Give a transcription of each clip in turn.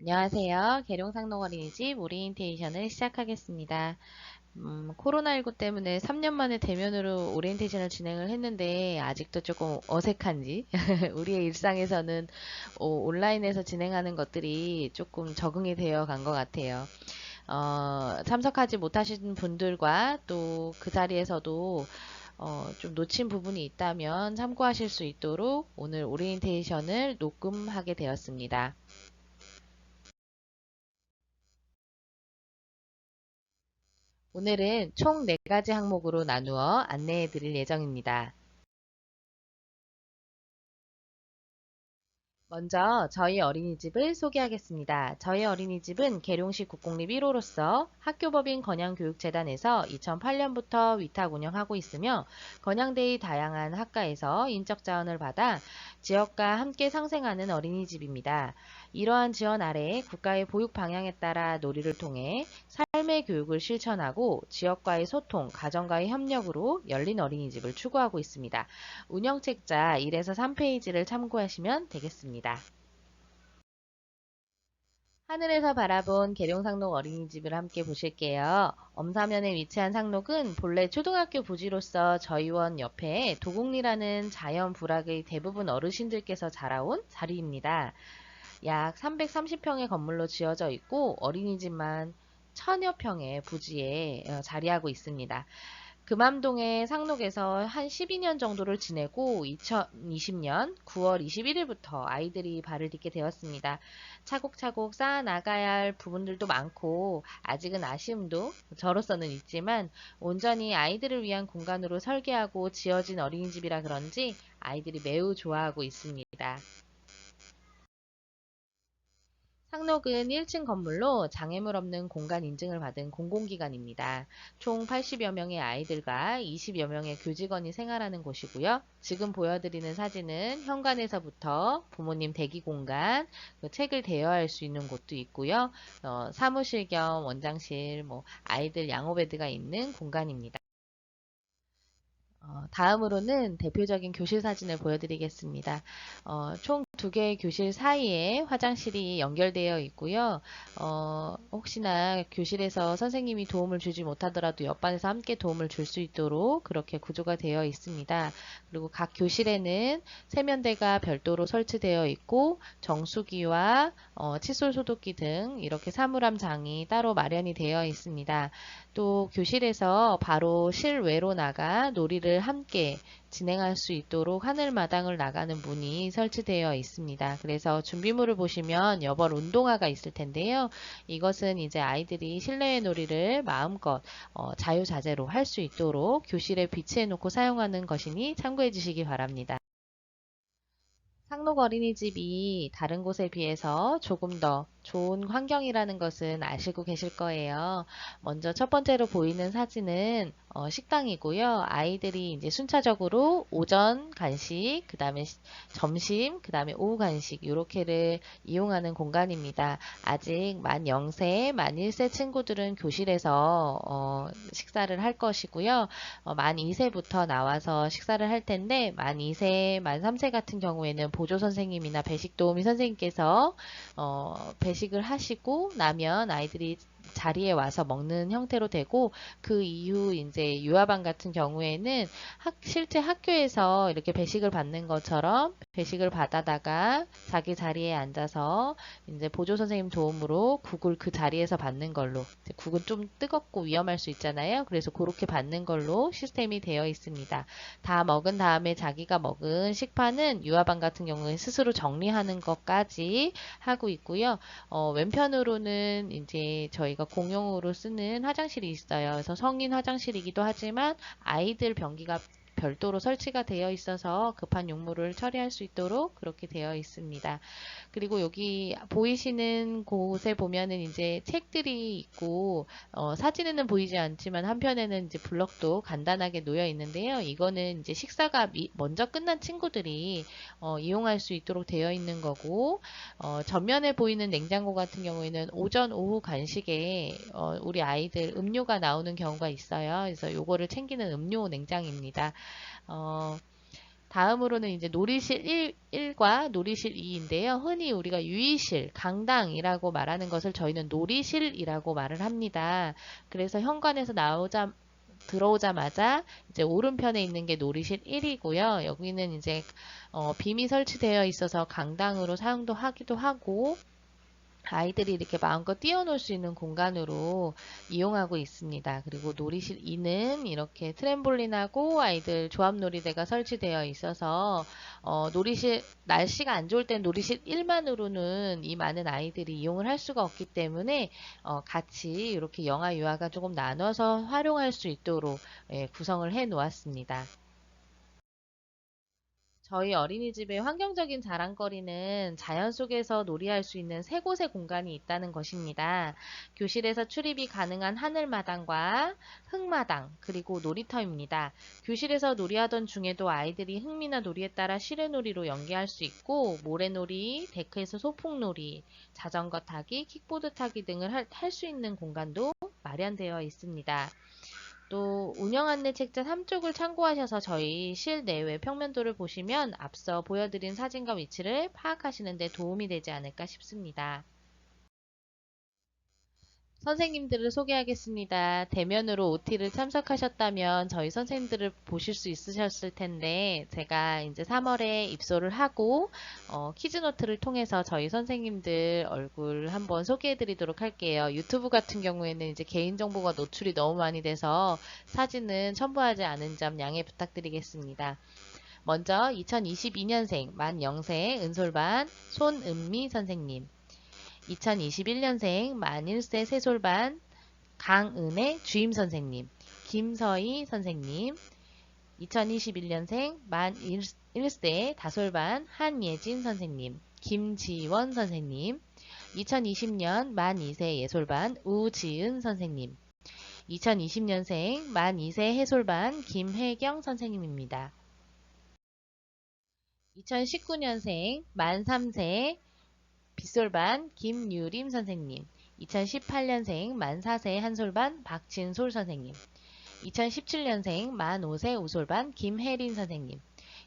안녕하세요. 계룡상록 어린이집 오리엔테이션을 시작하겠습니다. 코로나19 때문에 3년 만에 대면으로 오리엔테이션을 진행을 했는데 아직도 조금 어색한지 우리의 일상에서는 온라인에서 진행하는 것들이 조금 적응이 되어 간 것 같아요. 참석하지 못하신 분들과 또 그 자리에서도 좀 놓친 부분이 있다면 참고하실 수 있도록 오늘 오리엔테이션을 녹음하게 되었습니다. 오늘은 총 4가지 항목으로 나누어 안내해 드릴 예정입니다. 먼저 저희 어린이집을 소개하겠습니다. 저희 어린이집은 계룡시 국공립 1호로서 학교법인 건양교육재단에서 2008년부터 위탁 운영하고 있으며 건양대의 다양한 학과에서 인적 자원을 받아 지역과 함께 상생하는 어린이집입니다. 이러한 지원 아래 국가의 보육 방향에 따라 놀이를 통해 삶의 교육을 실천하고 지역과의 소통, 가정과의 협력으로 열린 어린이집을 추구하고 있습니다. 운영책자 1에서 3페이지를 참고하시면 되겠습니다. 하늘에서 바라본 계룡상록 어린이집을 함께 보실게요. 엄사면에 위치한 상록은 본래 초등학교 부지로서 저희원 옆에 도곡리라는 자연 부락의 대부분 어르신들께서 자라온 자리입니다. 약 330평의 건물로 지어져 있고 어린이집만 1000여 평의 부지에 자리하고 있습니다. 금암동의 상록에서 한 12년 정도를 지내고 2020년 9월 21일부터 아이들이 발을 딛게 되었습니다. 차곡차곡 쌓아나가야 할 부분들도 많고 아직은 아쉬움도 저로서는 있지만 온전히 아이들을 위한 공간으로 설계하고 지어진 어린이집이라 그런지 아이들이 매우 좋아하고 있습니다. 상록은 1층 건물로 장애물 없는 공간 인증을 받은 공공기관입니다. 총 80여 명의 아이들과 20여 명의 교직원이 생활하는 곳이고요. 지금 보여드리는 사진은 현관에서부터 부모님 대기 공간, 책을 대여할 수 있는 곳도 있고요. 사무실 겸 원장실, 아이들 양호베드가 있는 공간입니다. 다음으로는 대표적인 교실 사진을 보여드리겠습니다. 총 2개의 교실 사이에 화장실이 연결되어 있고요. 혹시나 교실에서 선생님이 도움을 주지 못하더라도 옆반에서 함께 도움을 줄 수 있도록 그렇게 구조가 되어 있습니다. 그리고 각 교실에는 세면대가 별도로 설치되어 있고 정수기와 칫솔 소독기 등 이렇게 사물함 장이 따로 마련이 되어 있습니다. 또 교실에서 바로 실외로 나가 놀이를 함께 진행할 수 있도록 하늘마당을 나가는 문이 설치되어 있습니다. 그래서 준비물을 보시면 여벌 운동화가 있을 텐데요. 이것은 이제 아이들이 실내의 놀이를 마음껏 자유자재로 할 수 있도록 교실에 비치해 놓고 사용하는 것이니 참고해 주시기 바랍니다. 상록 어린이집이 다른 곳에 비해서 조금 더 좋은 환경이라는 것은 아시고 계실 거예요. 먼저 첫 번째로 보이는 사진은 식당이고요. 아이들이 이제 순차적으로 오전 간식, 그 다음에 점심, 그 다음에 오후 간식 이렇게를 이용하는 공간입니다. 아직 만 0세, 만 1세 친구들은 교실에서 식사를 할 것이고요. 만 2세부터 나와서 식사를 할 텐데 만 2세, 만 3세 같은 경우에는 보조 선생님이나 배식 도우미 선생님께서 배식을 하시고 나면 아이들이 자리에 와서 먹는 형태로 되고 그 이후 이제 유아반 같은 경우에는 실제 학교에서 이렇게 배식을 받는 것처럼 배식을 받아다가 자기 자리에 앉아서 이제 보조 선생님 도움으로 국을 그 자리에서 받는 걸로 국은 좀 뜨겁고 위험할 수 있잖아요. 그래서 그렇게 받는 걸로 시스템이 되어 있습니다. 다 먹은 다음에 자기가 먹은 식판은 유아반 같은 경우에 스스로 정리하는 것까지 하고 있고요. 왼편으로는 이제 저희가 공용으로 쓰는 화장실이 있어요. 그래서 성인 화장실이기도 하지만 아이들 변기가 별도로 설치가 되어 있어서 급한 용무를 처리할 수 있도록 그렇게 되어 있습니다. 그리고 여기 보이시는 곳에 보면은 이제 책들이 있고 사진에는 보이지 않지만 한편에는 이제 블럭도 간단하게 놓여 있는데요. 이거는 이제 식사가 먼저 끝난 친구들이 이용할 수 있도록 되어 있는 거고 전면에 보이는 냉장고 같은 경우에는 오전 오후 간식에 우리 아이들 음료가 나오는 경우가 있어요. 그래서 요거를 챙기는 음료 냉장입니다. 어, 다음으로는 이제 놀이실 1과 놀이실 2인데요. 흔히 우리가 유의실, 강당이라고 말하는 것을 저희는 놀이실이라고 말을 합니다. 그래서 현관에서 들어오자마자 이제 오른편에 있는 게 놀이실 1이고요. 여기는 이제 빔이 설치되어 있어서 강당으로 사용도 하기도 하고 아이들이 이렇게 마음껏 뛰어놀 수 있는 공간으로 이용하고 있습니다. 그리고 놀이실 2는 이렇게 트램볼린하고 아이들 조합놀이대가 설치되어 있어서 놀이실 날씨가 안 좋을 땐 놀이실 1만으로는 이 많은 아이들이 이용을 할 수가 없기 때문에 같이 이렇게 영아 유아가 조금 나눠서 활용할 수 있도록 구성을 해 놓았습니다. 저희 어린이집의 환경적인 자랑거리는 자연 속에서 놀이할 수 있는 세 곳의 공간이 있다는 것입니다. 교실에서 출입이 가능한 하늘마당과 흙마당, 그리고 놀이터입니다. 교실에서 놀이하던 중에도 아이들이 흥미나 놀이에 따라 실외놀이로 연계할 수 있고 모래놀이, 데크에서 소풍놀이, 자전거 타기, 킥보드 타기 등을 할 수 있는 공간도 마련되어 있습니다. 또 운영 안내 책자 3쪽을 참고하셔서 저희 실내외 평면도를 보시면 앞서 보여드린 사진과 위치를 파악하시는 데 도움이 되지 않을까 싶습니다. 선생님들을 소개하겠습니다. 대면으로 OT를 참석하셨다면 저희 선생님들을 보실 수 있으셨을 텐데 제가 이제 3월에 입소를 하고 키즈노트를 통해서 저희 선생님들 얼굴 한번 소개해 드리도록 할게요. 유튜브 같은 경우에는 이제 개인정보가 노출이 너무 많이 돼서 사진은 첨부하지 않은 점 양해 부탁드리겠습니다. 먼저 2022년생 만 0세 은솔반 손은미 선생님, 2021년생 만 1세 세솔반 강은혜 주임선생님, 김서희 선생님, 2021년생 만 1세 다솔반 한예진 선생님, 김지원 선생님, 2020년 만 2세 예솔반 우지은 선생님, 2020년생 만 2세 해솔반 김혜경 선생님입니다. 2019년생 만 3세 빗솔반 김유림 선생님, 2018년생 만 4세 한솔반 박진솔 선생님, 2017년생 만 5세 우솔반 김혜린 선생님,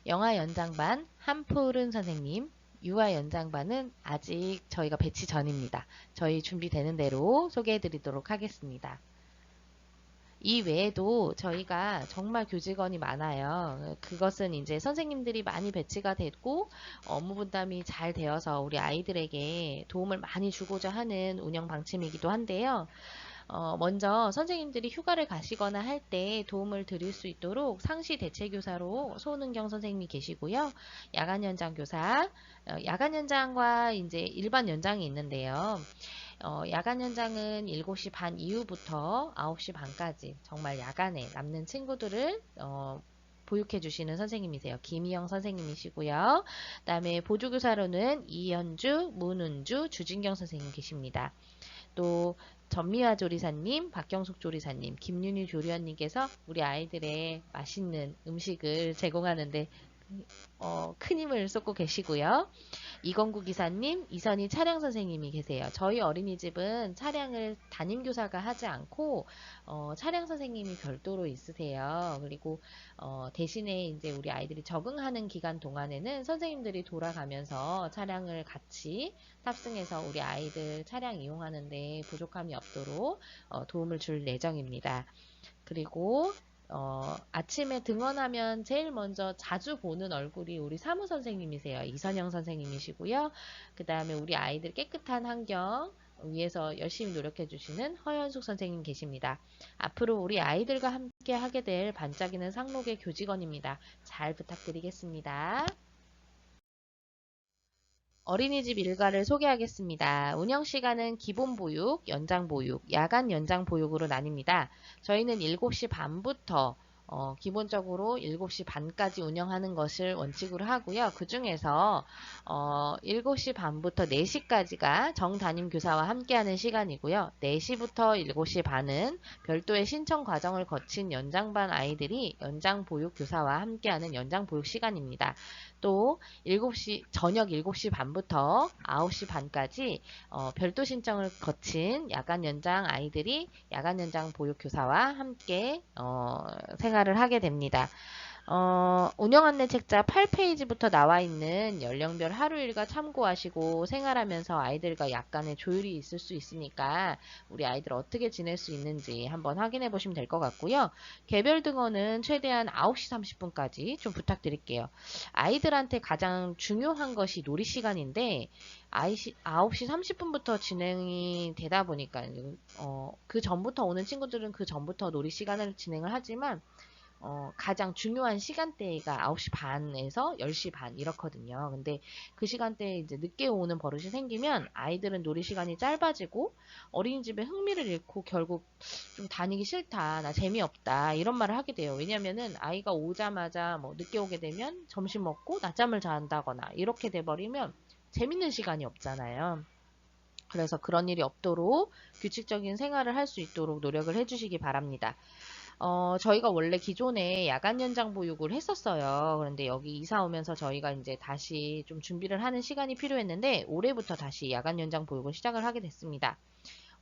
영아 연장반 한푸른 선생님, 유아 연장반은 아직 저희가 배치 전입니다. 저희 준비되는 대로 소개해 드리도록 하겠습니다. 이 외에도 저희가 정말 교직원이 많아요. 그것은 이제 선생님들이 많이 배치가 됐고 업무 분담이 잘 되어서 우리 아이들에게 도움을 많이 주고자 하는 운영 방침이기도 한데요. 먼저 선생님들이 휴가를 가시거나 할 때 도움을 드릴 수 있도록 상시 대체교사로 소은경 선생님이 계시고요. 야간 연장 교사, 야간 연장과 이제 일반 연장이 있는데요. 야간 연장은 7시 반 이후부터 9시 반까지 정말 야간에 남는 친구들을 보육해 주시는 선생님이세요. 김희영 선생님이시고요. 그 다음에 보조교사로는 이현주, 문은주, 주진경 선생님 계십니다. 또 전미화 조리사님, 박경숙 조리사님, 김윤희 조리원님께서 우리 아이들의 맛있는 음식을 제공하는데 큰 힘을 쏟고 계시고요. 이건구 기사님, 이선희 차량 선생님이 계세요. 저희 어린이집은 차량을 담임교사가 하지 않고 차량 선생님이 별도로 있으세요. 그리고 대신에 이제 우리 아이들이 적응하는 기간 동안에는 선생님들이 돌아가면서 차량을 같이 탑승해서 우리 아이들 차량 이용하는데 부족함이 없도록 도움을 줄 예정입니다. 그리고 아침에 등원하면 제일 먼저 자주 보는 얼굴이 우리 사무 선생님이세요. 이선영 선생님이시고요. 그 다음에 우리 아이들 깨끗한 환경 위해서 열심히 노력해 주시는 허현숙 선생님 계십니다. 앞으로 우리 아이들과 함께 하게 될 반짝이는 상록의 교직원입니다. 잘 부탁드리겠습니다. 어린이집 일과를 소개하겠습니다. 운영 시간은 기본 보육, 연장 보육, 야간 연장 보육으로 나뉩니다. 저희는 7시 반부터 기본적으로 7시 반까지 운영하는 것을 원칙으로 하고요. 그 중에서 7시 반부터 4시까지가 정담임 교사와 함께하는 시간이고요. 4시부터 7시 반은 별도의 신청 과정을 거친 연장반 아이들이 연장 보육 교사와 함께하는 연장 보육 시간입니다. 또 저녁 7시 반부터 9시 반까지 별도 신청을 거친 야간 연장 아이들이 야간 연장 보육 교사와 함께 생활을 하게 됩니다. 운영 안내 책자 8페이지부터 나와 있는 연령별 하루 일과 참고하시고 생활하면서 아이들과 약간의 조율이 있을 수 있으니까 우리 아이들 어떻게 지낼 수 있는지 한번 확인해 보시면 될 것 같고요. 개별 등원은 최대한 9시 30분까지 좀 부탁드릴게요. 아이들한테 가장 중요한 것이 놀이 시간인데 9시 30분부터 진행이 되다 보니까 그 전부터 오는 친구들은 그 전부터 놀이 시간을 진행을 하지만 가장 중요한 시간대가 9시 반에서 10시 반 이렇거든요. 근데 그 시간대에 이제 늦게 오는 버릇이 생기면 아이들은 놀이 시간이 짧아지고 어린이집에 흥미를 잃고 결국 좀 다니기 싫다, 나 재미없다 이런 말을 하게 돼요. 왜냐면은 아이가 오자마자 뭐 늦게 오게 되면 점심 먹고 낮잠을 잔다거나 이렇게 돼버리면 재밌는 시간이 없잖아요. 그래서 그런 일이 없도록 규칙적인 생활을 할 수 있도록 노력을 해주시기 바랍니다. 저희가 원래 기존에 야간 연장 보육을 했었어요. 그런데 여기 이사 오면서 저희가 이제 다시 좀 준비를 하는 시간이 필요했는데 올해부터 다시 야간 연장 보육을 시작을 하게 됐습니다.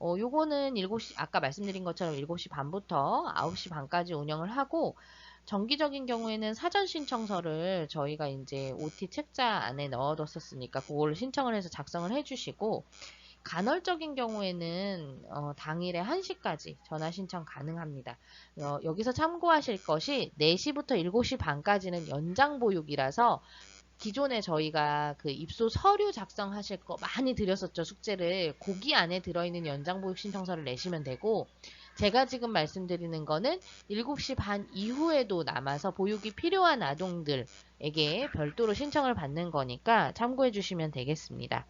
요거는 7시, 아까 말씀드린 것처럼 7시 반부터 9시 반까지 운영을 하고 정기적인 경우에는 사전 신청서를 저희가 이제 OT 책자 안에 넣어뒀었으니까 그걸 신청을 해서 작성을 해주시고 간헐적인 경우에는 당일에 1시까지 전화 신청 가능합니다. 여기서 참고하실 것이 4시부터 7시 반까지는 연장 보육이라서 기존에 저희가 그 입소 서류 작성하실 거 많이 드렸었죠, 숙제를. 거기 안에 들어있는 연장 보육 신청서를 내시면 되고 제가 지금 말씀드리는 거는 7시 반 이후에도 남아서 보육이 필요한 아동들에게 별도로 신청을 받는 거니까 참고해 주시면 되겠습니다.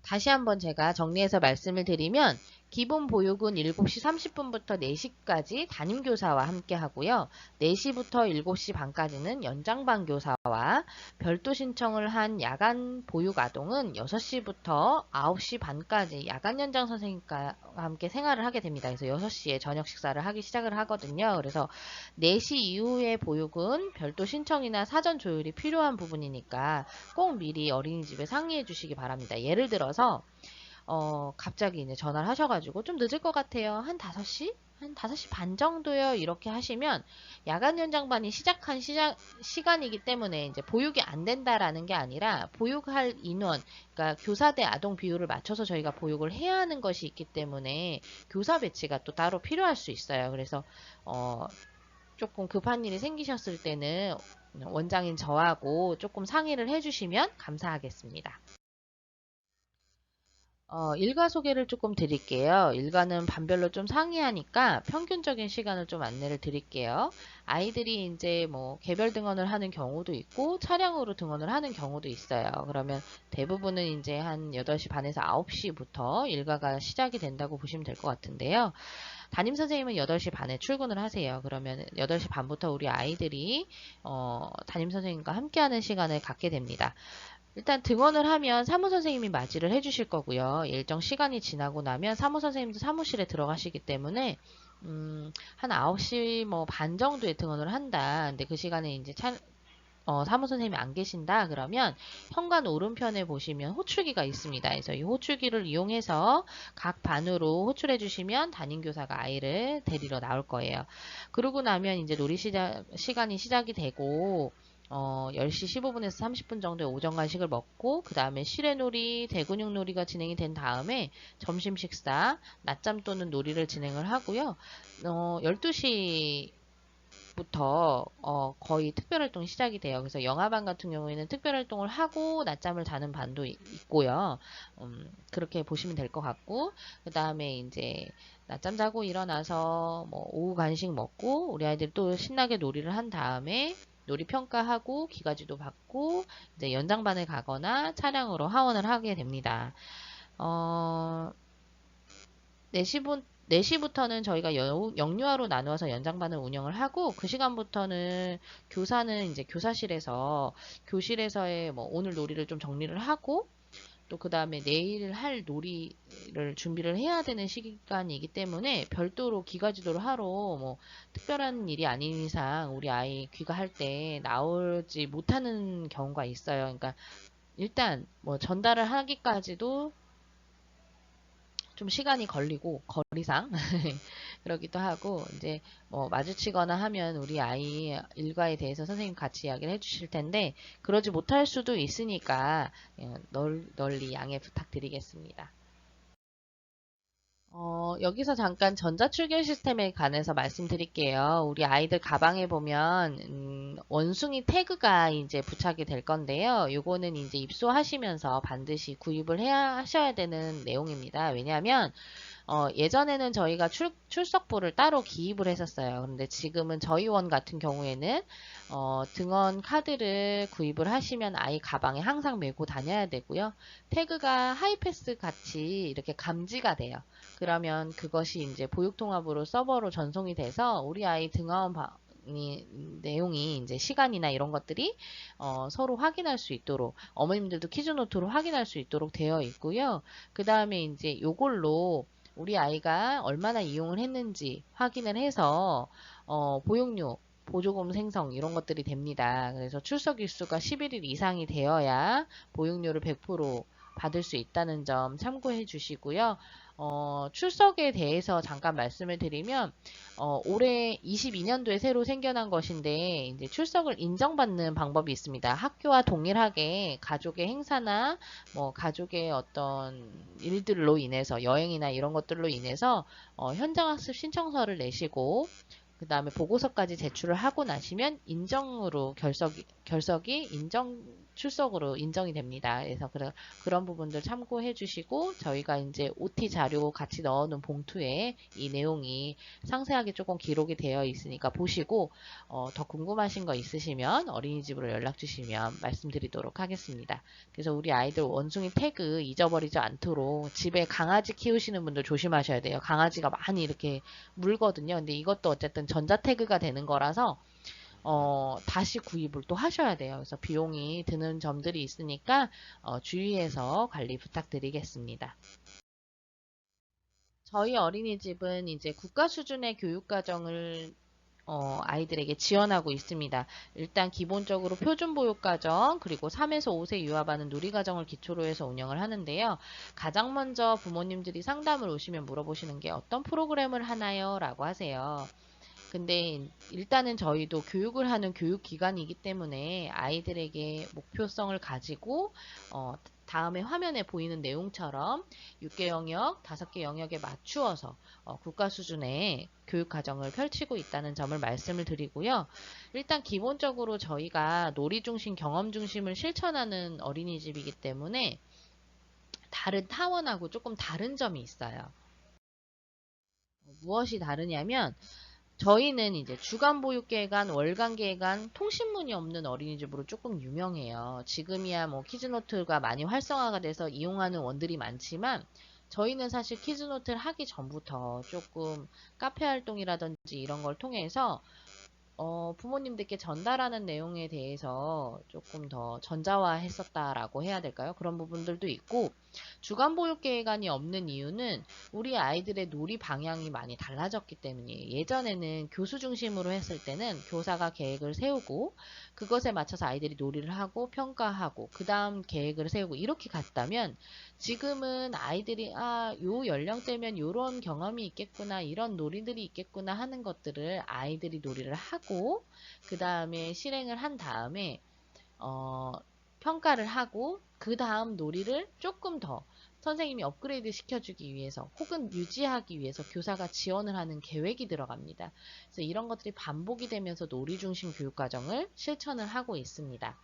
다시 한번 제가 정리해서 말씀을 드리면 기본 보육은 7시 30분부터 4시까지 담임교사와 함께 하고요. 4시부터 7시 반까지는 연장반 교사와 별도 신청을 한 야간 보육 아동은 6시부터 9시 반까지 야간 연장 선생님과 함께 생활을 하게 됩니다. 그래서 6시에 저녁 식사를 하기 시작을 하거든요. 그래서 4시 이후의 보육은 별도 신청이나 사전 조율이 필요한 부분이니까 꼭 미리 어린이집에 상의해 주시기 바랍니다. 예를 들어서 갑자기 이제 전화를 하셔가지고 좀 늦을 것 같아요. 한 5시? 한 5시 반 정도요. 이렇게 하시면 야간 연장반이 시작한 시간이기 때문에 이제 보육이 안 된다라는 게 아니라 보육할 인원, 그러니까 교사 대 아동 비율을 맞춰서 저희가 보육을 해야 하는 것이 있기 때문에 교사 배치가 또 따로 필요할 수 있어요. 그래서 조금 급한 일이 생기셨을 때는 원장인 저하고 조금 상의를 해주시면 감사하겠습니다. 일과 소개를 조금 드릴게요. 일과는 반별로 좀 상이하니까 평균적인 시간을 좀 안내를 드릴게요. 아이들이 이제 뭐 개별 등원을 하는 경우도 있고 차량으로 등원을 하는 경우도 있어요. 그러면 대부분은 이제 한 8시 반에서 9시부터 일과가 시작이 된다고 보시면 될 것 같은데요. 담임 선생님은 8시 반에 출근을 하세요. 그러면 8시 반부터 우리 아이들이 담임 선생님과 함께하는 시간을 갖게 됩니다. 일단 등원을 하면 사무 선생님이 맞이를 해주실 거고요. 일정 시간이 지나고 나면 사무 선생님도 사무실에 들어가시기 때문에 한 9시 뭐 반 정도에 등원을 한다. 근데 그 시간에 이제 사무 선생님이 안 계신다 그러면 현관 오른편에 보시면 호출기가 있습니다. 그래서 이 호출기를 이용해서 각 반으로 호출해 주시면 담임교사가 아이를 데리러 나올 거예요. 그러고 나면 이제 놀이 시간이 시작이 되고 10시 15분에서 30분 정도의 오전 간식을 먹고 그 다음에 실외놀이, 대근육 놀이가 진행이 된 다음에 점심 식사, 낮잠 또는 놀이를 진행을 하고요. 12시 부터 거의 특별활동이 시작이 돼요. 그래서 영화반 같은 경우에는 특별활동을 하고 낮잠을 자는 반도 있고요. 그렇게 보시면 될 것 같고 그 다음에 이제 낮잠 자고 일어나서 뭐 오후 간식 먹고 우리 아이들이 또 신나게 놀이를 한 다음에 놀이 평가하고 기가지도 받고 이제 연장반을 가거나 차량으로 하원을 하게 됩니다. 어, 4시부터는 저희가 영유아로 나누어서 연장반을 운영을 하고 그 시간부터는 교사는 이제 교사실에서 교실에서의 뭐 오늘 놀이를 좀 정리를 하고 또 그 다음에 내일 할 놀이를 준비를 해야 되는 시간이기 때문에 별도로 귀가지도를 하러 뭐 특별한 일이 아닌 이상 우리 아이 귀가할 때 나오지 못하는 경우가 있어요. 그러니까 일단 뭐 전달을 하기까지도 좀 시간이 걸리고 거리상 그러기도 하고 이제 뭐 마주치거나 하면 우리 아이 일과에 대해서 선생님 같이 이야기를 해주실 텐데 그러지 못할 수도 있으니까 널리 양해 부탁드리겠습니다. 여기서 잠깐 전자출결 시스템에 관해서 말씀드릴게요. 우리 아이들 가방에 보면 원숭이 태그가 이제 부착이 될 건데요. 요거는 이제 입소하시면서 반드시 구입을 하셔야 되는 내용입니다. 왜냐하면 예전에는 저희가 출석부를 따로 기입을 했었어요. 그런데 지금은 저희 원 같은 경우에는 등원 카드를 구입을 하시면 아이 가방에 항상 메고 다녀야 되고요. 태그가 하이패스 같이 이렇게 감지가 돼요. 그러면 그것이 이제 보육통합으로 서버로 전송이 돼서 우리 아이 등하원 내용이 이제 시간이나 이런 것들이 서로 확인할 수 있도록 어머님들도 키즈노트로 확인할 수 있도록 되어 있고요. 그 다음에 이제 요걸로 우리 아이가 얼마나 이용을 했는지 확인을 해서 보육료 보조금 생성 이런 것들이 됩니다. 그래서 출석 일수가 11일 이상이 되어야 보육료를 100% 받을 수 있다는 점 참고해 주시고요. 출석에 대해서 잠깐 말씀을 드리면 올해 22년도에 새로 생겨난 것인데 이제 출석을 인정받는 방법이 있습니다. 학교와 동일하게 가족의 행사나 뭐 가족의 어떤 일들로 인해서 여행이나 이런 것들로 인해서 현장학습 신청서를 내시고 그 다음에 보고서까지 제출을 하고 나시면 인정으로 결석이 인정 출석으로 인정이 됩니다. 그래서 그런 부분들 참고해 주시고 저희가 이제 OT 자료 같이 넣어놓은 봉투에 이 내용이 상세하게 조금 기록이 되어 있으니까 보시고 더 궁금하신 거 있으시면 어린이집으로 연락 주시면 말씀드리도록 하겠습니다. 그래서 우리 아이들 원숭이 태그 잊어버리지 않도록 집에 강아지 키우시는 분들 조심하셔야 돼요. 강아지가 많이 이렇게 물거든요. 근데 이것도 어쨌든 전자 태그가 되는 거라서 다시 구입을 또 하셔야 돼요. 그래서 비용이 드는 점들이 있으니까 주의해서 관리 부탁드리겠습니다. 저희 어린이집은 이제 국가 수준의 교육과정을 아이들에게 지원하고 있습니다. 일단 기본적으로 표준보육과정 그리고 3에서 5세 유아반은 누리과정을 기초로 해서 운영을 하는데요. 가장 먼저 부모님들이 상담을 오시면 물어보시는 게 어떤 프로그램을 하나요? 라고 하세요. 근데 일단은 저희도 교육을 하는 교육기관이기 때문에 아이들에게 목표성을 가지고 다음에 화면에 보이는 내용처럼 6개 영역, 5개 영역에 맞추어서 국가 수준의 교육 과정을 펼치고 있다는 점을 말씀을 드리고요. 일단 기본적으로 저희가 놀이 중심, 경험 중심을 실천하는 어린이집이기 때문에 다른 타원하고 조금 다른 점이 있어요. 무엇이 다르냐면 저희는 이제 주간 보육계획안, 월간 계획안, 통신문이 없는 어린이집으로 조금 유명해요. 지금이야 뭐 키즈노트가 많이 활성화가 돼서 이용하는 원들이 많지만 저희는 사실 키즈노트를 하기 전부터 조금 카페 활동이라든지 이런 걸 통해서 부모님들께 전달하는 내용에 대해서 조금 더 전자화했었다라고 해야 될까요? 그런 부분들도 있고 주간보육계획안이 없는 이유는 우리 아이들의 놀이 방향이 많이 달라졌기 때문이에요. 예전에는 교수 중심으로 했을 때는 교사가 계획을 세우고 그것에 맞춰서 아이들이 놀이를 하고 평가하고 그 다음 계획을 세우고 이렇게 갔다면 지금은 아이들이 요 연령대면 요런 경험이 있겠구나 이런 놀이들이 있겠구나 하는 것들을 아이들이 놀이를 하고 그 다음에 실행을 한 다음에 평가를 하고 그 다음 놀이를 조금 더 선생님이 업그레이드 시켜주기 위해서 혹은 유지하기 위해서 교사가 지원을 하는 계획이 들어갑니다. 그래서 이런 것들이 반복이 되면서 놀이 중심 교육 과정을 실천을 하고 있습니다.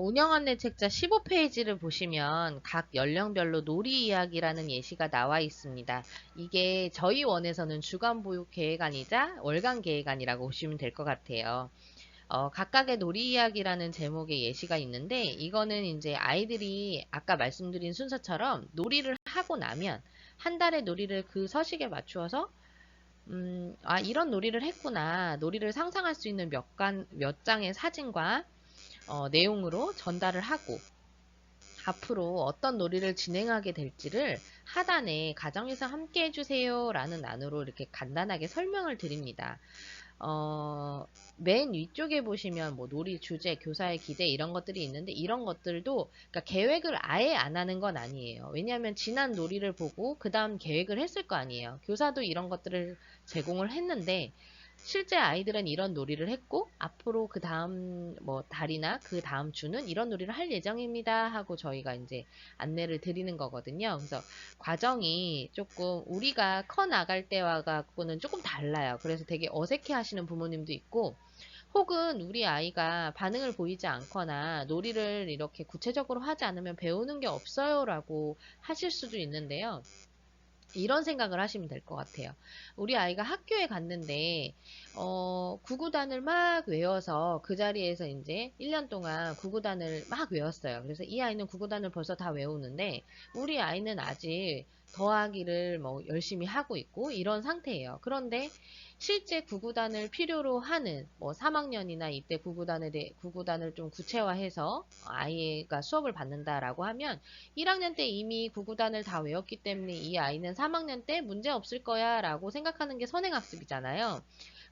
운영 안내 책자 15페이지를 보시면 각 연령별로 놀이 이야기라는 예시가 나와 있습니다. 이게 저희 원에서는 주간 보육 계획안이자 월간 계획안이라고 보시면 될 것 같아요. 각각의 놀이 이야기라는 제목의 예시가 있는데 이거는 이제 아이들이 아까 말씀드린 순서처럼 놀이를 하고 나면 한 달의 놀이를 그 서식에 맞추어서 이런 놀이를 했구나. 놀이를 상상할 수 있는 몇 장의 사진과 내용으로 전달을 하고 앞으로 어떤 놀이를 진행하게 될지를 하단에 가정에서 함께 해주세요 라는 안으로 이렇게 간단하게 설명을 드립니다. 맨 위쪽에 보시면 뭐 놀이 주제, 교사의 기대 이런 것들이 있는데 이런 것들도 그러니까 계획을 아예 안 하는 건 아니에요. 왜냐하면 지난 놀이를 보고 그 다음 계획을 했을 거 아니에요. 교사도 이런 것들을 제공을 했는데 실제 아이들은 이런 놀이를 했고 앞으로 그 다음 뭐 달이나 그 다음 주는 이런 놀이를 할 예정입니다 하고 저희가 이제 안내를 드리는 거거든요. 그래서 과정이 조금 우리가 커 나갈 때와 갖고는 조금 달라요. 그래서 되게 어색해 하시는 부모님도 있고 혹은 우리 아이가 반응을 보이지 않거나 놀이를 이렇게 구체적으로 하지 않으면 배우는 게 없어요 라고 하실 수도 있는데요. 이런 생각을 하시면 될 것 같아요. 우리 아이가 학교에 갔는데, 구구단을 막 외워서 그 자리에서 이제 1년 동안 구구단을 막 외웠어요. 그래서 이 아이는 구구단을 벌써 다 외우는데, 우리 아이는 아직 더하기를 뭐 열심히 하고 있고 이런 상태예요. 그런데 실제 구구단을 필요로 하는 뭐 3학년이나 이때 구구단을 좀 구체화해서 아이가 수업을 받는다라고 하면 1학년 때 이미 구구단을 다 외웠기 때문에 이 아이는 3학년 때 문제 없을 거야 라고 생각하는 게 선행학습이잖아요.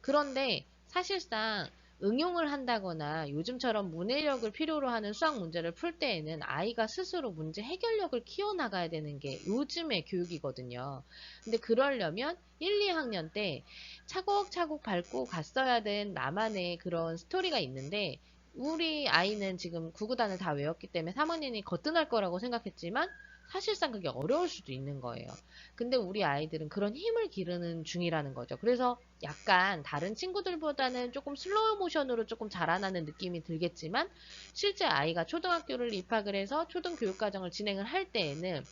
그런데 사실상 응용을 한다거나 요즘처럼 문해력을 필요로 하는 수학 문제를 풀 때에는 아이가 스스로 문제 해결력을 키워나가야 되는 게 요즘의 교육이거든요. 근데 그러려면 1, 2학년 때 차곡차곡 밟고 갔어야 된 나만의 그런 스토리가 있는데 우리 아이는 지금 구구단을 다 외웠기 때문에 3학년이 거뜬할 거라고 생각했지만 사실상 그게 어려울 수도 있는 거예요. 근데 우리 아이들은 그런 힘을 기르는 중이라는 거죠. 그래서 약간 다른 친구들보다는 조금 슬로우 모션으로 조금 자라나는 느낌이 들겠지만 실제 아이가 초등학교를 입학을 해서 초등교육과정을 진행을 할 때에는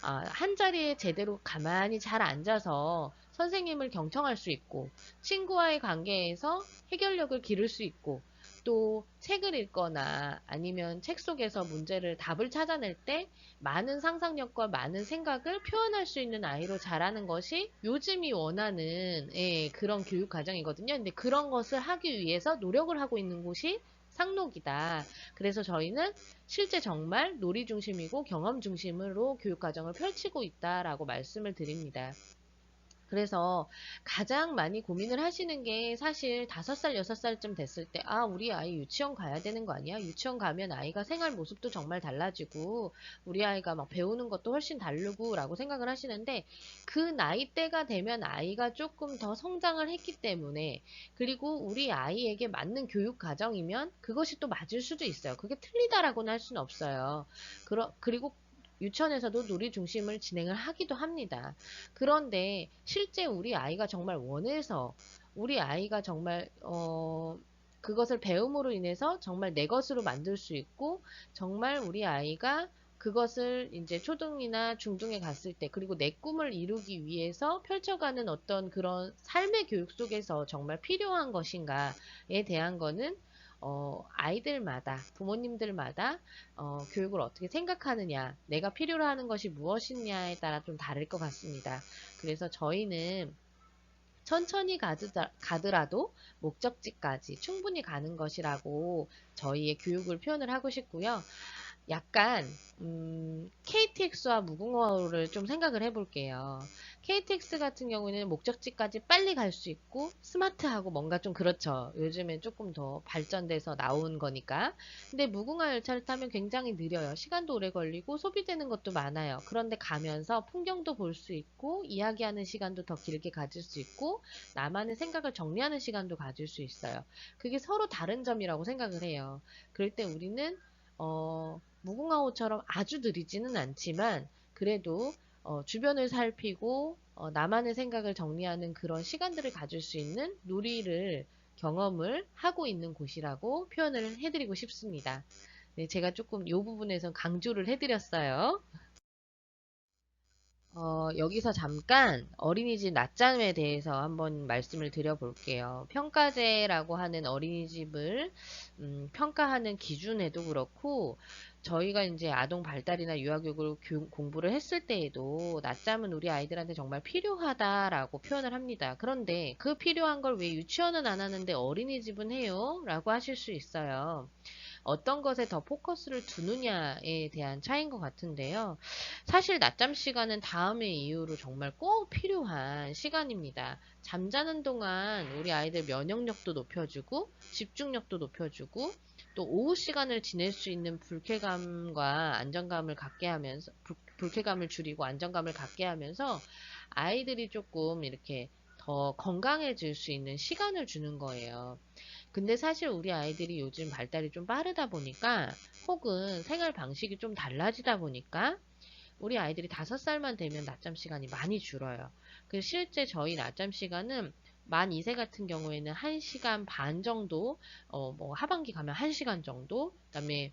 한 자리에 제대로 가만히 잘 앉아서 선생님을 경청할 수 있고 친구와의 관계에서 해결력을 기를 수 있고 또 책을 읽거나 아니면 책 속에서 답을 찾아낼 때 많은 상상력과 많은 생각을 표현할 수 있는 아이로 자라는 것이 요즘이 원하는 그런 교육 과정이거든요. 근데 그런 것을 하기 위해서 노력을 하고 있는 곳이 상록이다. 그래서 저희는 실제 정말 놀이 중심이고 경험 중심으로 교육 과정을 펼치고 있다라고 말씀을 드립니다. 그래서 가장 많이 고민을 하시는 게 사실 5살, 6살쯤 됐을 때, 우리 아이 유치원 가야 되는 거 아니야? 유치원 가면 아이가 생활 모습도 정말 달라지고, 우리 아이가 막 배우는 것도 훨씬 다르고, 라고 생각을 하시는데, 그 나이대가 되면 아이가 조금 더 성장을 했기 때문에, 그리고 우리 아이에게 맞는 교육 과정이면 그것이 또 맞을 수도 있어요. 그게 틀리다라고는 할 수는 없어요. 그리고 유치원에서도 놀이 중심을 진행을 하기도 합니다. 그런데 실제 우리 아이가 정말 원해서 우리 아이가 정말 그것을 배움으로 인해서 정말 내 것으로 만들 수 있고 정말 우리 아이가 그것을 이제 초등이나 중등에 갔을 때 그리고 내 꿈을 이루기 위해서 펼쳐가는 어떤 그런 삶의 교육 속에서 정말 필요한 것인가에 대한 거는 아이들마다 부모님들마다 교육을 어떻게 생각하느냐, 내가 필요로 하는 것이 무엇이냐에 따라 좀 다를 것 같습니다. 그래서 저희는 천천히 가더라도 목적지까지 충분히 가는 것이라고 저희의 교육을 표현을 하고 싶고요. 약간 KTX와 무궁화호를 좀 생각을 해볼게요. KTX 같은 경우에는 목적지까지 빨리 갈 수 있고 스마트하고 뭔가 좀 그렇죠. 요즘에 조금 더 발전돼서 나온 거니까. 근데 무궁화 열차를 타면 굉장히 느려요. 시간도 오래 걸리고 소비되는 것도 많아요. 그런데 가면서 풍경도 볼 수 있고 이야기하는 시간도 더 길게 가질 수 있고 나만의 생각을 정리하는 시간도 가질 수 있어요. 그게 서로 다른 점이라고 생각을 해요. 그럴 때 우리는 무궁화호처럼 아주 느리지는 않지만 그래도 주변을 살피고 나만의 생각을 정리하는 그런 시간들을 가질 수 있는 놀이를 경험을 하고 있는 곳이라고 표현을 해드리고 싶습니다. 네, 제가 조금 이 부분에서 강조를 해드렸어요. 여기서 잠깐 어린이집 낮잠에 대해서 한번 말씀을 드려볼게요. 평가제라고 하는 어린이집을 평가하는 기준에도 그렇고 저희가 이제 아동 발달이나 유아교육을 공부를 했을 때에도 낮잠은 우리 아이들한테 정말 필요하다라고 표현을 합니다. 그런데 그 필요한 걸 왜 유치원은 안 하는데 어린이집은 해요? 라고 하실 수 있어요. 어떤 것에 더 포커스를 두느냐에 대한 차이인 것 같은데요. 사실 낮잠 시간은 다음의 이후로 정말 꼭 필요한 시간입니다. 잠자는 동안 우리 아이들 면역력도 높여주고 집중력도 높여주고 또 오후 시간을 지낼 수 있는 불쾌감과 안정감을 갖게 하면서 불쾌감을 줄이고 안정감을 갖게 하면서 아이들이 조금 이렇게 더 건강해질 수 있는 시간을 주는 거예요. 근데 사실 우리 아이들이 요즘 발달이 좀 빠르다 보니까 혹은 생활 방식이 좀 달라지다 보니까 우리 아이들이 5살만 되면 낮잠 시간이 많이 줄어요. 그래서 실제 저희 낮잠 시간은 만 2세 같은 경우에는 1시간 반 정도, 뭐 하반기 가면 1시간 정도, 그다음에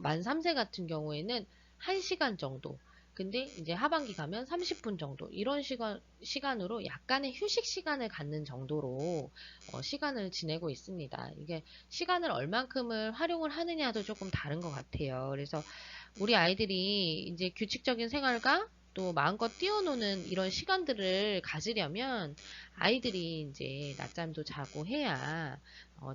만 3세 같은 경우에는 1시간 정도. 근데 이제 하반기 가면 30분 정도. 이런 시간으로 약간의 휴식 시간을 갖는 정도로 시간을 지내고 있습니다. 이게 시간을 얼만큼을 활용을 하느냐도 조금 다른 것 같아요. 그래서 우리 아이들이 이제 규칙적인 생활과 또 마음껏 뛰어노는 이런 시간들을 가지려면 아이들이 이제 낮잠도 자고 해야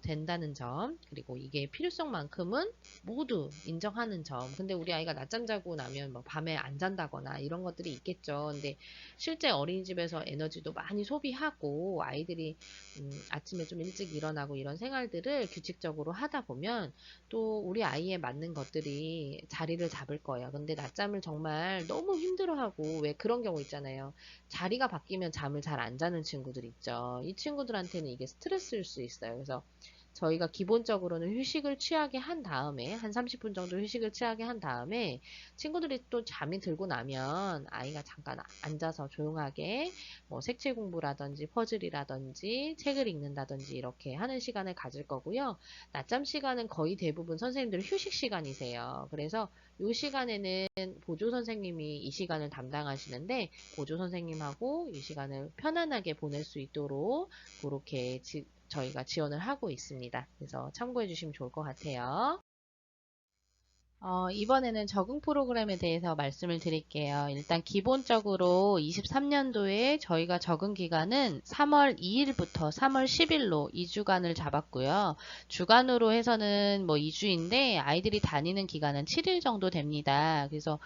된다는 점, 그리고 이게 필요성만큼은 모두 인정하는 점. 근데 우리 아이가 낮잠 자고 나면 뭐 밤에 안 잔다거나 이런 것들이 있겠죠. 근데 실제 어린이집에서 에너지도 많이 소비하고 아이들이 아침에 좀 일찍 일어나고 이런 생활들을 규칙적으로 하다 보면 또 우리 아이에 맞는 것들이 자리를 잡을 거예요. 근데 낮잠을 정말 너무 힘들어하고 왜 그런 경우 있잖아요. 자리가 바뀌면 잠을 잘 안 자는 친구들 있죠. 이 친구들한테는 이게 스트레스일 수 있어요. 그래서 저희가 기본적으로는 휴식을 취하게 한 다음에 한 30분 정도 휴식을 취하게 한 다음에 친구들이 또 잠이 들고 나면 아이가 잠깐 앉아서 조용하게 뭐 색칠 공부라든지 퍼즐이라든지 책을 읽는다든지 이렇게 하는 시간을 가질 거고요. 낮잠 시간은 거의 대부분 선생님들 휴식 시간이세요. 그래서 이 시간에는 보조 선생님이 이 시간을 담당하시는데 보조 선생님하고 이 시간을 편안하게 보낼 수 있도록 그렇게 저희가 지원을 하고 있습니다. 그래서 참고해 주시면 좋을 것 같아요. 이번에는 적응 프로그램에 대해서 말씀을 드릴게요. 일단 기본적으로 23년도에 저희가 적응 기간은 3월 2일부터 3월 10일로 2주간을 잡았고요. 주간으로 해서는 뭐 2주인데 아이들이 다니는 기간은 7일 정도 됩니다. 그래서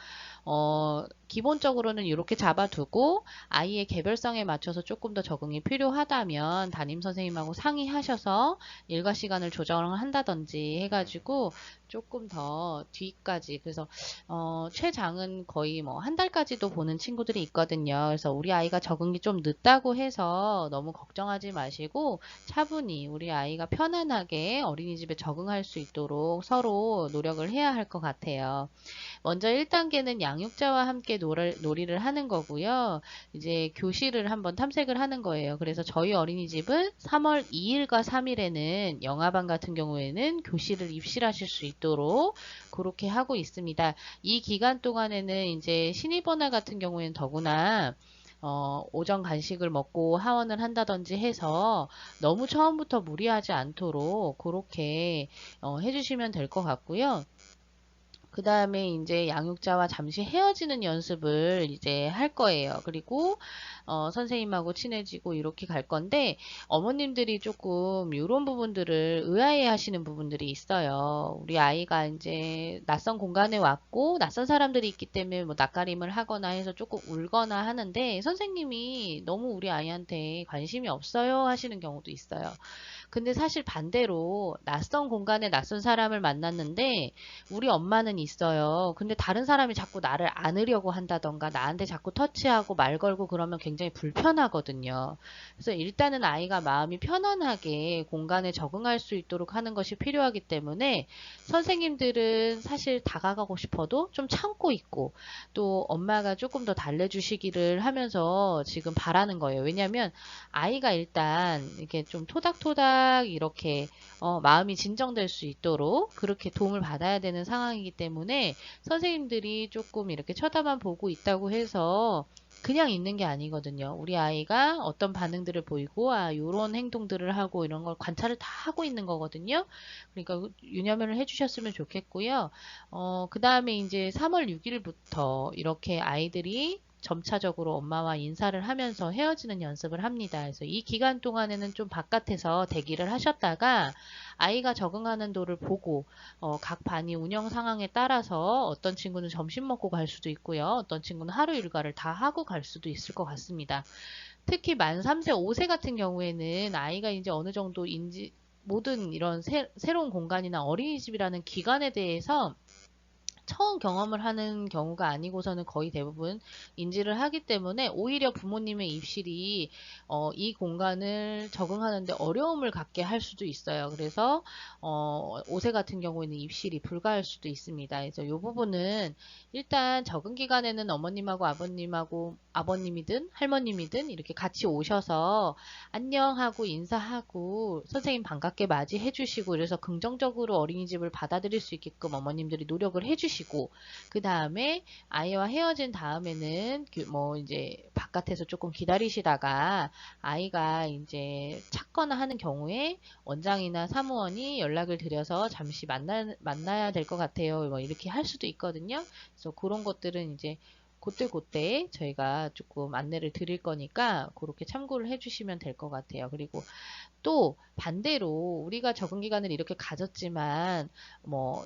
기본적으로는 이렇게 잡아두고 아이의 개별성에 맞춰서 조금 더 적응이 필요하다면 담임 선생님하고 상의하셔서 일과 시간을 조정을 한다든지 해가지고 조금 더 뒤까지 그래서 최장은 거의 뭐 한 달까지도 보는 친구들이 있거든요. 그래서 우리 아이가 적응이 좀 늦다고 해서 너무 걱정하지 마시고 차분히 우리 아이가 편안하게 어린이집에 적응할 수 있도록 서로 노력을 해야 할 것 같아요. 먼저 1단계는 양육자와 함께 놀이를 하는 거고요. 이제 교실을 한번 탐색을 하는 거예요. 그래서 저희 어린이집은 3월 2일과 3일에는 영아반 같은 경우에는 교실을 입실하실 수 있도록 그렇게 하고 있습니다. 이 기간 동안에는 이제 신입원화 같은 경우에는 더구나 오전 간식을 먹고 하원을 한다든지 해서 너무 처음부터 무리하지 않도록 그렇게 해주시면 될 것 같고요. 그 다음에 이제 양육자와 잠시 헤어지는 연습을 이제 할 거예요. 그리고 선생님하고 친해지고 이렇게 갈 건데 어머님들이 조금 이런 부분들을 의아해 하시는 부분들이 있어요. 우리 아이가 이제 낯선 공간에 왔고 낯선 사람들이 있기 때문에 뭐 낯가림을 하거나 해서 조금 울거나 하는데 선생님이 너무 우리 아이한테 관심이 없어요 하시는 경우도 있어요. 근데 사실 반대로 낯선 공간에 낯선 사람을 만났는데 우리 엄마는 있어요. 근데 다른 사람이 자꾸 나를 안으려고 한다던가 나한테 자꾸 터치하고 말 걸고 그러면 굉장히 불편하거든요. 그래서 일단은 아이가 마음이 편안하게 공간에 적응할 수 있도록 하는 것이 필요하기 때문에 선생님들은 사실 다가가고 싶어도 좀 참고 있고 또 엄마가 조금 더 달래주시기를 하면서 지금 바라는 거예요. 왜냐하면 아이가 일단 이렇게 좀 토닥토닥 이렇게 마음이 진정될 수 있도록 그렇게 도움을 받아야 되는 상황이기 때문에 선생님들이 조금 이렇게 쳐다만 보고 있다고 해서 그냥 있는 게 아니거든요. 우리 아이가 어떤 반응들을 보이고 요런 행동들을 하고 이런 걸 관찰을 다 하고 있는 거거든요. 그러니까 유념을 해주셨으면 좋겠고요. 그 다음에 이제 3월 6일부터 이렇게 아이들이 점차적으로 엄마와 인사를 하면서 헤어지는 연습을 합니다. 그래서 이 기간 동안에는 좀 바깥에서 대기를 하셨다가 아이가 적응하는 도를 보고 각 반이 운영 상황에 따라서 어떤 친구는 점심 먹고 갈 수도 있고요. 어떤 친구는 하루 일과를 다 하고 갈 수도 있을 것 같습니다. 특히 만 3세, 5세 같은 경우에는 아이가 이제 어느 정도 모든 이런 새로운 공간이나 어린이집이라는 기관에 대해서 처음 경험을 하는 경우가 아니고서는 거의 대부분 인지를 하기 때문에 오히려 부모님의 입실이 이 공간을 적응하는데 어려움을 갖게 할 수도 있어요. 그래서 5세 같은 경우에는 입실이 불가할 수도 있습니다. 그래서 이 부분은 일단 적응 기간에는 어머님하고 아버님이든 할머님이든 이렇게 같이 오셔서 안녕하고 인사하고 선생님 반갑게 맞이해 주시고 그래서 긍정적으로 어린이집을 받아들일 수 있게끔 어머님들이 노력을 해 주시고 그 다음에 아이와 헤어진 다음에는 뭐 이제 바깥에서 조금 기다리시다가 아이가 이제 찾거나 하는 경우에 원장이나 사무원이 연락을 드려서 잠시 만나야 될 것 같아요. 뭐 이렇게 할 수도 있거든요. 그래서 그런 것들은 이제 그때 저희가 조금 안내를 드릴 거니까 그렇게 참고를 해주시면 될 것 같아요. 그리고 또 반대로 우리가 적응 기간을 이렇게 가졌지만 뭐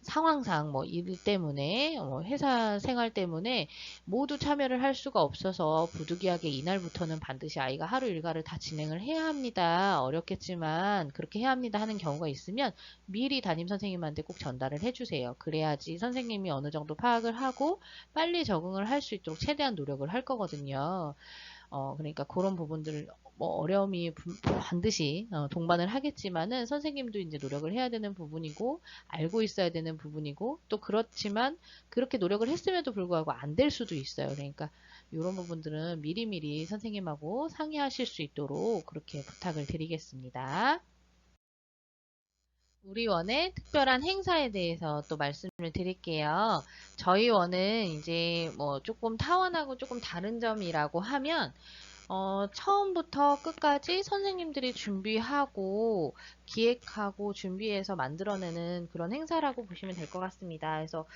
상황상 뭐 일 때문에 회사 생활 때문에 모두 참여를 할 수가 없어서 부득이하게 이날부터는 반드시 아이가 하루 일과를 다 진행을 해야 합니다. 어렵겠지만 그렇게 해야 합니다 하는 경우가 있으면 미리 담임 선생님한테 꼭 전달을 해주세요. 그래야지 선생님이 어느 정도 파악을 하고 빨리 적응을 할 수 있도록 최대한 노력을 할 거거든요. 그러니까 그런 부분들 뭐 어려움이 반드시 동반을 하겠지만은 선생님도 이제 노력을 해야 되는 부분이고 알고 있어야 되는 부분이고 또 그렇지만 그렇게 노력을 했음에도 불구하고 안 될 수도 있어요. 그러니까 이런 부분들은 미리미리 선생님하고 상의하실 수 있도록 그렇게 부탁을 드리겠습니다. 우리 원의 특별한 행사에 대해서 또 말씀을 드릴게요. 저희 원은 이제 뭐 조금 타원하고 조금 다른 점이라고 하면 처음부터 끝까지 선생님들이 준비하고 기획하고 준비해서 만들어내는 그런 행사라고 보시면 될 것 같습니다. 그래서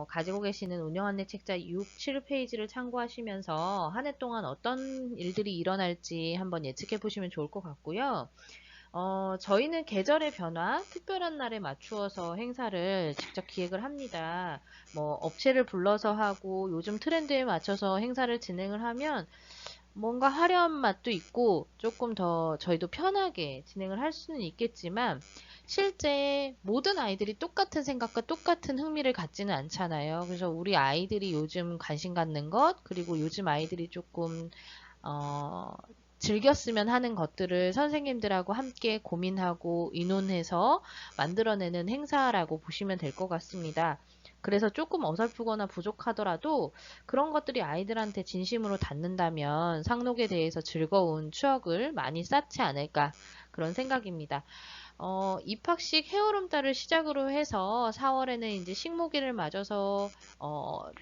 가지고 계시는 운영 안내 책자 6, 7페이지를 참고하시면서 한 해 동안 어떤 일들이 일어날지 한번 예측해 보시면 좋을 것 같고요. 저희는 계절의 변화, 특별한 날에 맞추어서 행사를 직접 기획을 합니다. 뭐 업체를 불러서 하고 요즘 트렌드에 맞춰서 행사를 진행을 하면 뭔가 화려한 맛도 있고 조금 더 저희도 편하게 진행을 할 수는 있겠지만 실제 모든 아이들이 똑같은 생각과 똑같은 흥미를 갖지는 않잖아요. 그래서 우리 아이들이 요즘 관심 갖는 것 그리고 요즘 아이들이 조금 어, 즐겼으면 하는 것들을 선생님들하고 함께 고민하고 의논해서 만들어내는 행사라고 보시면 될 것 같습니다. 그래서 조금 어설프거나 부족하더라도 그런 것들이 아이들한테 진심으로 닿는다면 상록에 대해서 즐거운 추억을 많이 쌓지 않을까 그런 생각입니다. 입학식 헤어룸달을 시작으로 해서 4월에는 이제 식목일을 맞아서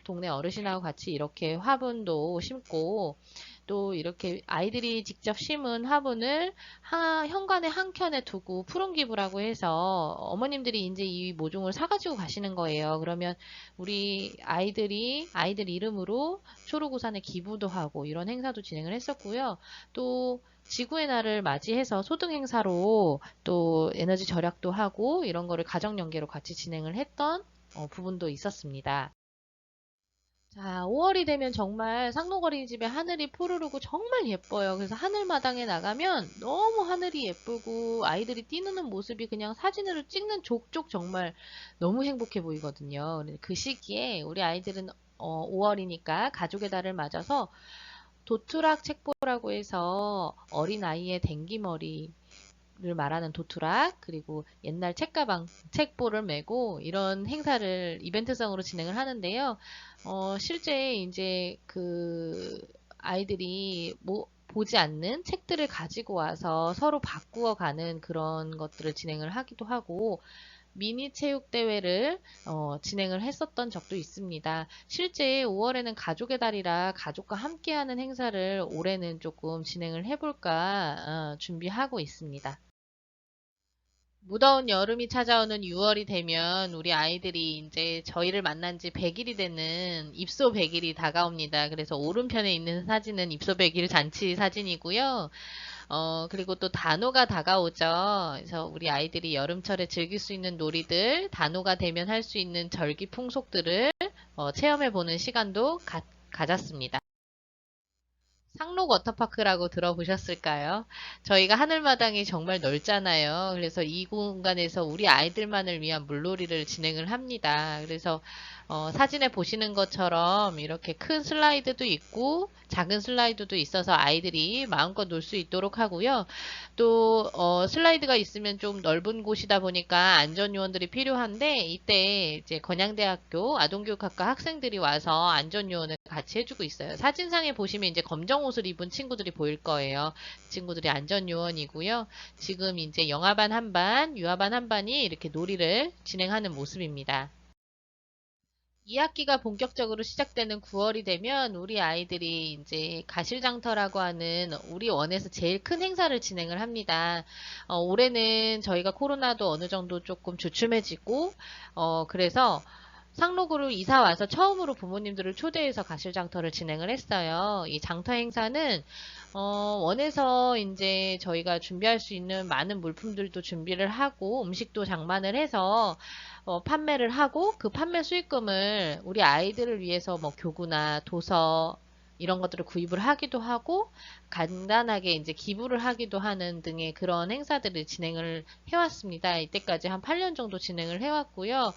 동네 어르신하고 같이 이렇게 화분도 심고 또 이렇게 아이들이 직접 심은 화분을 현관의 한 켠에 두고 푸른 기부라고 해서 어머님들이 이제 이 모종을 사가지고 가시는 거예요. 그러면 우리 아이들 이름으로 초록우산에 기부도 하고 이런 행사도 진행을 했었고요. 또 지구의 날을 맞이해서 소등 행사로 또 에너지 절약도 하고 이런 거를 가정 연계로 같이 진행을 했던 부분도 있었습니다. 자, 5월이 되면 정말 상록어린이집의 하늘이 푸르르고 정말 예뻐요. 그래서 하늘마당에 나가면 너무 하늘이 예쁘고 아이들이 뛰노는 모습이 그냥 사진으로 찍는 족족 정말 너무 행복해 보이거든요. 그 시기에 우리 아이들은 5월이니까 가족의 달을 맞아서 도투락 책보라고 해서 어린아이의 댕기머리 를 말하는 도투락 그리고 옛날 책가방 책보를 메고 이런 행사를 이벤트성으로 진행을 하는데요. 실제 이제 그 아이들이 뭐 보지 않는 책들을 가지고 와서 서로 바꾸어 가는 그런 것들을 진행을 하기도 하고 미니 체육 대회를 진행을 했었던 적도 있습니다. 실제 5월에는 가족의 달이라 가족과 함께하는 행사를 올해는 조금 진행을 해볼까 준비하고 있습니다. 무더운 여름이 찾아오는 6월이 되면 우리 아이들이 이제 저희를 만난 지 100일이 되는 입소 100일이 다가옵니다. 그래서 오른편에 있는 사진은 입소 100일 잔치 사진이고요. 그리고 또 단오가 다가오죠. 그래서 우리 아이들이 여름철에 즐길 수 있는 놀이들, 단오가 되면 할 수 있는 절기 풍속들을 체험해보는 시간도 가졌습니다. 상록 워터파크라고 들어보셨을까요? 저희가 하늘마당이 정말 넓잖아요. 그래서 이 공간에서 우리 아이들만을 위한 물놀이를 진행을 합니다. 그래서 사진에 보시는 것처럼 이렇게 큰 슬라이드도 있고 작은 슬라이드도 있어서 아이들이 마음껏 놀 수 있도록 하고요. 또 슬라이드가 있으면 좀 넓은 곳이다 보니까 안전요원들이 필요한데 이때 이제 건양대학교 아동교육학과 학생들이 와서 안전요원을 같이 해주고 있어요. 사진상에 보시면 이제 검정 옷을 입은 친구들이 보일 거예요. 친구들이 안전요원이고요. 지금 이제 영아반 한 반, 유아반 한 반이 이렇게 놀이를 진행하는 모습입니다. 2학기가 본격적으로 시작되는 9월이 되면 우리 아이들이 이제 가실장터라고 하는 우리 원에서 제일 큰 행사를 진행을 합니다. 올해는 저희가 코로나도 어느 정도 조금 주춤해지고, 그래서 상록으로 이사 와서 처음으로 부모님들을 초대해서 가실장터를 진행을 했어요. 이 장터 행사는 원에서 이제 저희가 준비할 수 있는 많은 물품들도 준비를 하고 음식도 장만을 해서 판매를 하고 그 판매 수익금을 우리 아이들을 위해서 뭐 교구나 도서 이런 것들을 구입을 하기도 하고 간단하게 이제 기부를 하기도 하는 등의 그런 행사들을 진행을 해왔습니다. 이때까지 한 8년 정도 진행을 해왔고요.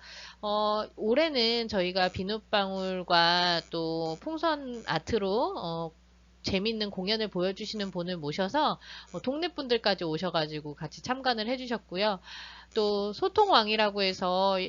올해는 저희가 비눗방울과 또 풍선 아트로 재밌는 공연을 보여주시는 분을 모셔서 동네 분들까지 오셔가지고 같이 참관을 해주셨고요. 또 소통왕이라고 해서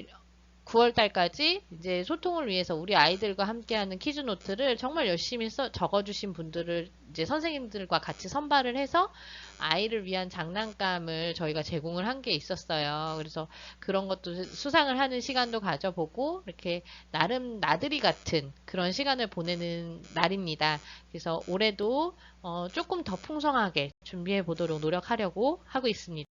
9월 달까지 이제 소통을 위해서 우리 아이들과 함께하는 퀴즈 노트를 정말 열심히 적어주신 분들을 이제 선생님들과 같이 선발을 해서 아이를 위한 장난감을 저희가 제공을 한 게 있었어요. 그래서 그런 것도 수상을 하는 시간도 가져보고 이렇게 나름 나들이 같은 그런 시간을 보내는 날입니다. 그래서 올해도 조금 더 풍성하게 준비해 보도록 노력하려고 하고 있습니다.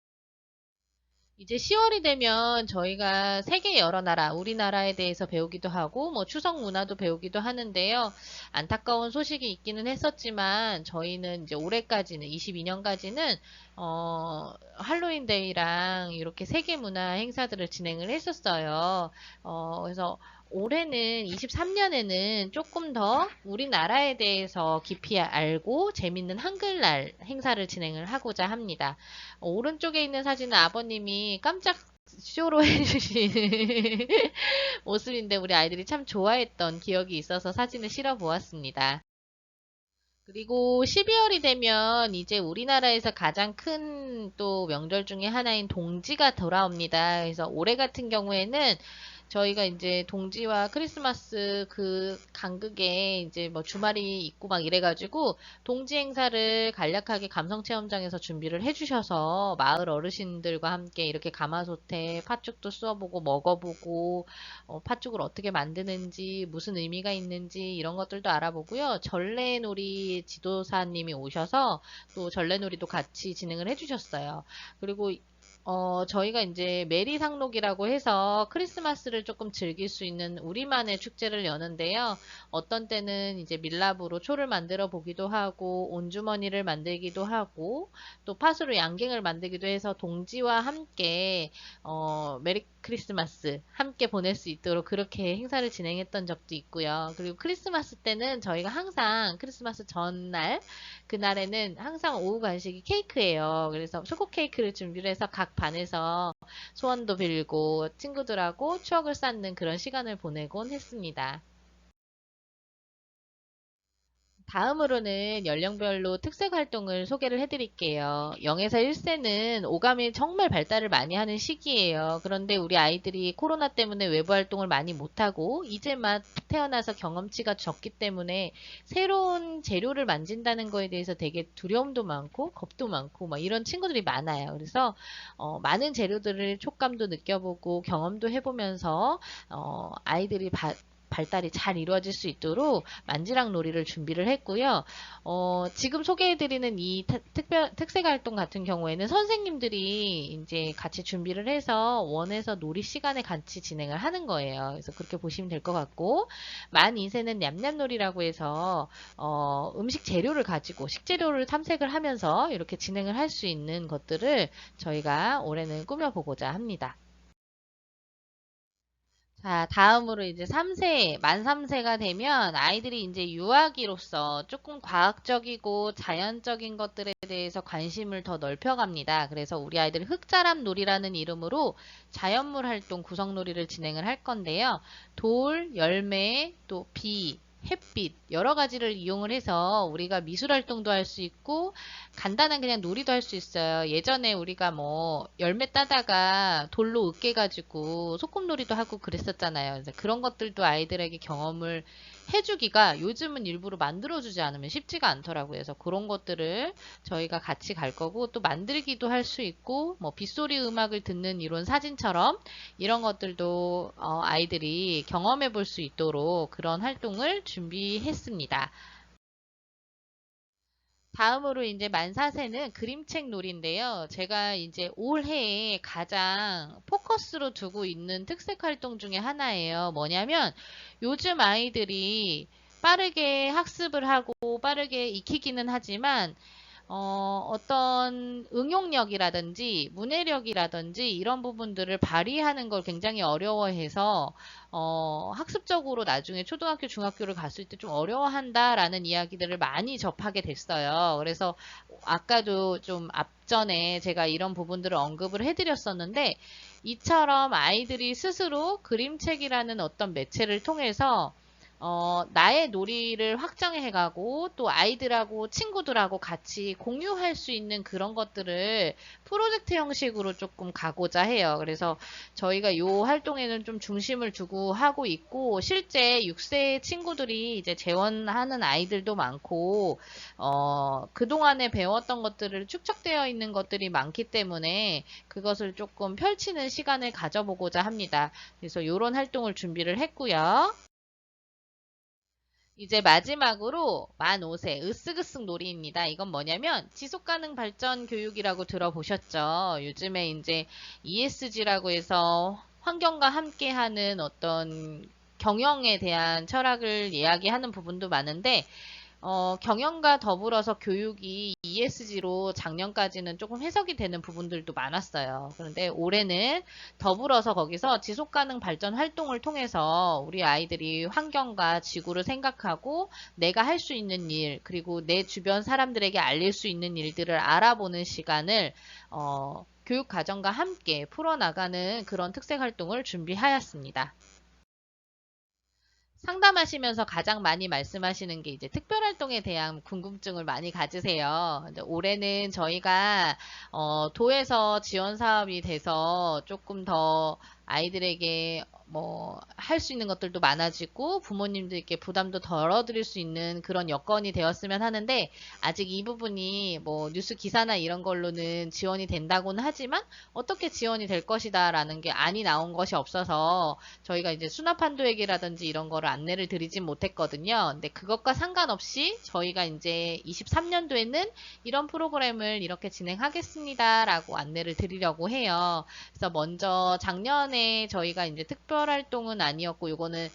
이제 10월이 되면 저희가 세계 여러 나라, 우리나라에 대해서 배우기도 하고, 뭐 추석 문화도 배우기도 하는데요. 안타까운 소식이 있기는 했었지만, 저희는 이제 올해까지는, 22년까지는, 할로윈 데이랑 이렇게 세계 문화 행사들을 진행을 했었어요. 그래서 올해는 23년에는 조금 더 우리나라에 대해서 깊이 알고 재밌는 한글날 행사를 진행을 하고자 합니다. 오른쪽에 있는 사진은 아버님이 깜짝 쇼로 해주신 모습인데 우리 아이들이 참 좋아했던 기억이 있어서 사진을 실어 보았습니다. 그리고 12월이 되면 이제 우리나라에서 가장 큰 또 명절 중에 하나인 동지가 돌아옵니다. 그래서 올해 같은 경우에는 저희가 이제 동지와 크리스마스 그 간극에 이제 뭐 주말이 있고 막 이래가지고 동지 행사를 간략하게 감성체험장에서 준비를 해주셔서 마을 어르신들과 함께 이렇게 가마솥에 팥죽도 쏘아보고 먹어보고 팥죽을 어떻게 만드는지 무슨 의미가 있는지 이런 것들도 알아보고요. 전래놀이 지도사님이 오셔서 또 전래놀이도 같이 진행을 해주셨어요. 그리고 저희가 이제 메리 상록이라고 해서 크리스마스를 조금 즐길 수 있는 우리만의 축제를 여는데요. 어떤 때는 이제 밀랍으로 초를 만들어 보기도 하고, 온주머니를 만들기도 하고, 또 팥으로 양갱을 만들기도 해서 동지와 함께, 메리 크리스마스 함께 보낼 수 있도록 그렇게 행사를 진행했던 적도 있고요. 그리고 크리스마스 때는 저희가 항상 크리스마스 전날, 그날에는 항상 오후 간식이 케이크예요. 그래서 초코 케이크를 준비를 해서 각 반에서 소원도 빌고 친구들하고 추억을 쌓는 그런 시간을 보내곤 했습니다. 다음으로는 연령별로 특색 활동을 소개를 해드릴게요. 0에서 1세는 오감이 정말 발달을 많이 하는 시기예요. 그런데 우리 아이들이 코로나 때문에 외부 활동을 많이 못하고 이제 막 태어나서 경험치가 적기 때문에 새로운 재료를 만진다는 거에 대해서 되게 두려움도 많고 겁도 많고 막 이런 친구들이 많아요. 그래서 많은 재료들을 촉감도 느껴보고 경험도 해보면서 아이들이 발달이 잘 이루어질 수 있도록 만지락 놀이를 준비를 했고요. 지금 소개해드리는 이 특색 활동 같은 경우에는 선생님들이 이제 같이 준비를 해서 원에서 놀이 시간에 같이 진행을 하는 거예요. 그래서 그렇게 보시면 될 것 같고, 만 2세는 냠냠놀이라고 해서 음식 재료를 가지고 식재료를 탐색을 하면서 이렇게 진행을 할 수 있는 것들을 저희가 올해는 꾸며보고자 합니다. 자, 다음으로 이제 3세, 만 3세가 되면 아이들이 이제 유아기로서 조금 과학적이고 자연적인 것들에 대해서 관심을 더 넓혀갑니다. 그래서 우리 아이들 흙자람 놀이라는 이름으로 자연물 활동 구성놀이를 진행을 할 건데요. 돌, 열매, 또 비, 햇빛 여러 가지를 이용을 해서 우리가 미술 활동도 할 수 있고 간단한 그냥 놀이도 할 수 있어요. 예전에 우리가 뭐 열매 따다가 돌로 으깨가지고 소꿉놀이도 하고 그랬었잖아요. 그래서 그런 것들도 아이들에게 경험을 해주기가 요즘은 일부러 만들어주지 않으면 쉽지가 않더라고요. 그래서 그런 것들을 저희가 같이 갈 거고 또 만들기도 할 수 있고 뭐 빗소리 음악을 듣는 이런 사진처럼 이런 것들도 아이들이 경험해 볼 수 있도록 그런 활동을 준비했습니다. 다음으로 이제 만사세는 그림책 놀이인데요. 제가 이제 올해에 가장 포커스로 두고 있는 특색 활동 중에 하나예요. 뭐냐면 요즘 아이들이 빠르게 학습을 하고 빠르게 익히기는 하지만 어떤 응용력이라든지 문해력이라든지 이런 부분들을 발휘하는 걸 굉장히 어려워해서 학습적으로 나중에 초등학교, 중학교를 갔을 때 좀 어려워한다라는 이야기들을 많이 접하게 됐어요. 그래서 아까도 좀 앞전에 제가 이런 부분들을 언급을 해드렸었는데 이처럼 아이들이 스스로 그림책이라는 어떤 매체를 통해서 나의 놀이를 확장해가고 또 아이들하고 친구들하고 같이 공유할 수 있는 그런 것들을 프로젝트 형식으로 조금 가고자 해요. 그래서 저희가 이 활동에는 좀 중심을 두고 하고 있고 실제 6세 친구들이 이제 재원하는 아이들도 많고 그동안에 배웠던 것들을 축적되어 있는 것들이 많기 때문에 그것을 조금 펼치는 시간을 가져보고자 합니다. 그래서 이런 활동을 준비를 했고요. 이제 마지막으로 만 5세 으쓱으쓱 놀이입니다. 이건 뭐냐면 지속가능 발전 교육이라고 들어보셨죠? 요즘에 이제 ESG라고 해서 환경과 함께하는 어떤 경영에 대한 철학을 이야기하는 부분도 많은데 경영과 더불어서 교육이 ESG로 작년까지는 조금 해석이 되는 부분들도 많았어요. 그런데 올해는 더불어서 거기서 지속가능 발전 활동을 통해서 우리 아이들이 환경과 지구를 생각하고 내가 할 수 있는 일, 그리고 내 주변 사람들에게 알릴 수 있는 일들을 알아보는 시간을 교육과정과 함께 풀어나가는 그런 특색 활동을 준비하였습니다. 상담하시면서 가장 많이 말씀하시는 게 이제 특별활동에 대한 궁금증을 많이 가지세요. 근데 올해는 저희가 도에서 지원 사업이 돼서 조금 더 아이들에게 뭐 할 수 있는 것들도 많아지고 부모님들께 부담도 덜어드릴 수 있는 그런 여건이 되었으면 하는데 아직 이 부분이 뭐 뉴스 기사나 이런 걸로는 지원이 된다고는 하지만 어떻게 지원이 될 것이다 라는 게 안이 나온 것이 없어서 저희가 이제 수납한도액이라든지 이런 거를 안내를 드리진 못했거든요. 근데 그것과 상관없이 저희가 이제 23년도에는 이런 프로그램을 이렇게 진행하겠습니다 라고 안내를 드리려고 해요. 그래서 먼저 작년에 저희가 이제 특별 활동은 아니었고 요거는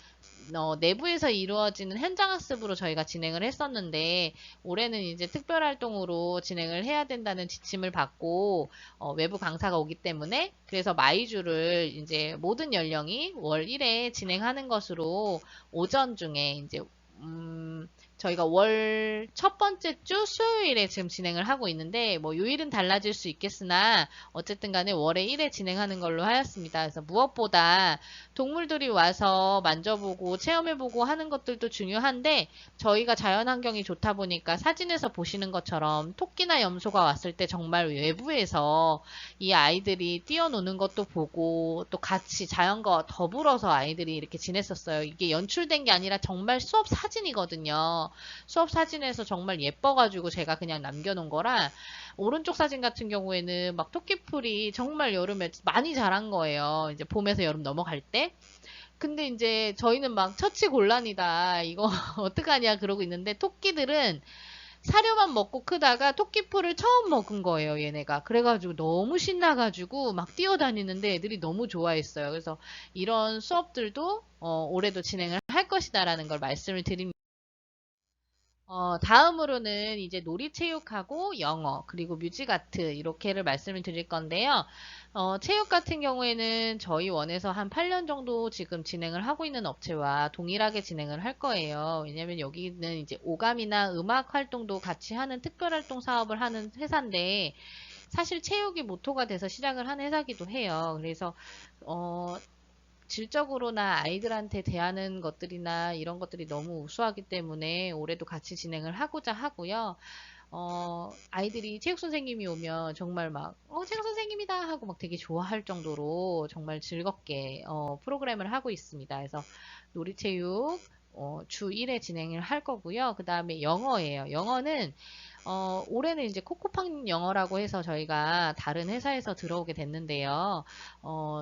내부에서 이루어지는 현장 학습으로 저희가 진행을 했었는데 올해는 이제 특별 활동으로 진행을 해야 된다는 지침을 받고 외부 강사가 오기 때문에 그래서 마이주를 이제 모든 연령이 월 1회 진행하는 것으로 오전 중에 이제 저희가 월 첫 번째 주 수요일에 지금 진행을 하고 있는데 뭐 요일은 달라질 수 있겠으나 어쨌든 간에 월에 1회 진행하는 걸로 하였습니다. 그래서 무엇보다 동물들이 와서 만져보고 체험해보고 하는 것들도 중요한데 저희가 자연환경이 좋다 보니까 사진에서 보시는 것처럼 토끼나 염소가 왔을 때 정말 외부에서 이 아이들이 뛰어노는 것도 보고 또 같이 자연과 더불어서 아이들이 이렇게 지냈었어요. 이게 연출된 게 아니라 정말 수업 사진이거든요. 수업 사진에서 정말 예뻐가지고 제가 그냥 남겨놓은 거라 오른쪽 사진 같은 경우에는 막 토끼풀이 정말 여름에 많이 자란 거예요. 이제 봄에서 여름 넘어갈 때. 근데 이제 저희는 막 처치곤란이다. 이거 어떡하냐 그러고 있는데 토끼들은 사료만 먹고 크다가 토끼풀을 처음 먹은 거예요, 얘네가. 그래가지고 너무 신나가지고 막 뛰어다니는데 애들이 너무 좋아했어요. 그래서 이런 수업들도 올해도 진행을 할 것이다라는 걸 말씀을 드립니다. 다음으로는 이제 놀이체육하고 영어, 그리고 뮤직아트, 이렇게를 말씀을 드릴 건데요. 체육 같은 경우에는 저희 원에서 한 8년 정도 지금 진행을 하고 있는 업체와 동일하게 진행을 할 거예요. 왜냐면 여기는 이제 오감이나 음악 활동도 같이 하는 특별활동 사업을 하는 회사인데, 사실 체육이 모토가 돼서 시작을 한 회사기도 해요. 그래서, 질적으로나 아이들한테 대하는 것들이나 이런 것들이 너무 우수하기 때문에 올해도 같이 진행을 하고자 하고요. 아이들이 체육 선생님이 오면 정말 막, 체육 선생님이다 하고 막 되게 좋아할 정도로 정말 즐겁게, 프로그램을 하고 있습니다. 그래서 놀이체육, 주 1회 진행을 할 거고요. 그 다음에 영어예요. 영어는 올해는 이제 코코팡 영어라고 해서 저희가 다른 회사에서 들어오게 됐는데요.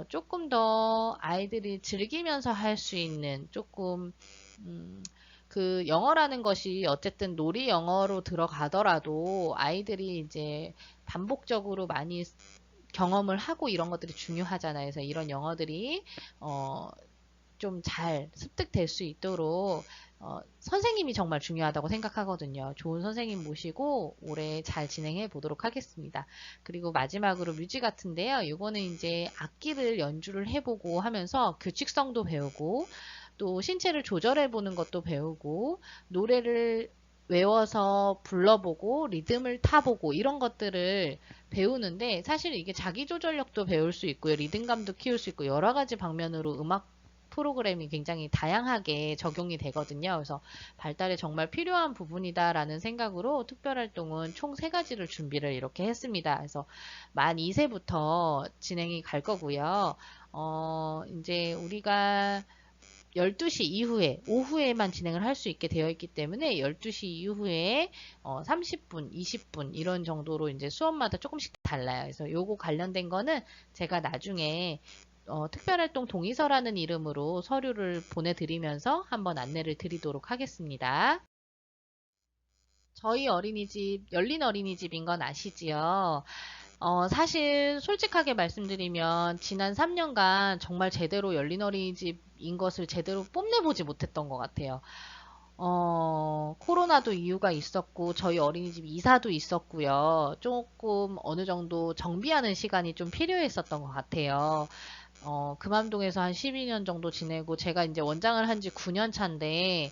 조금 더 아이들이 즐기면서 할 수 있는 조금, 그 영어라는 것이 어쨌든 놀이 영어로 들어가더라도 아이들이 이제 반복적으로 많이 경험을 하고 이런 것들이 중요하잖아요. 그래서 이런 영어들이, 좀 잘 습득될 수 있도록 선생님이 정말 중요하다고 생각하거든요. 좋은 선생님 모시고 올해 잘 진행해 보도록 하겠습니다. 그리고 마지막으로 뮤직 같은데요. 이거는 이제 악기를 연주를 해보고 하면서 규칙성도 배우고 또 신체를 조절해 보는 것도 배우고 노래를 외워서 불러보고 리듬을 타보고 이런 것들을 배우는데 사실 이게 자기조절력도 배울 수 있고요. 리듬감도 키울 수 있고 여러 가지 방면으로 음악 프로그램이 굉장히 다양하게 적용이 되거든요. 그래서 발달에 정말 필요한 부분이다라는 생각으로 특별활동은 총 3가지를 준비를 이렇게 했습니다. 그래서 만 2세부터 진행이 갈 거고요. 이제 우리가 12시 이후에, 오후에만 진행을 할 수 있게 되어 있기 때문에 12시 이후에 30분, 20분 이런 정도로 이제 수업마다 조금씩 달라요. 그래서 요거 관련된 거는 제가 나중에 특별활동 동의서라는 이름으로 서류를 보내드리면서 한번 안내를 드리도록 하겠습니다. 저희 어린이집, 열린 어린이집인 건 아시지요? 사실 솔직하게 말씀드리면 지난 3년간 정말 제대로 열린 어린이집인 것을 제대로 뽐내보지 못했던 것 같아요. 코로나도 이유가 있었고 저희 어린이집 이사도 있었고요. 조금 어느 정도 정비하는 시간이 좀 필요했었던 것 같아요. 금암동에서 한 12년 정도 지내고 제가 이제 원장을 한 지 9년 차인데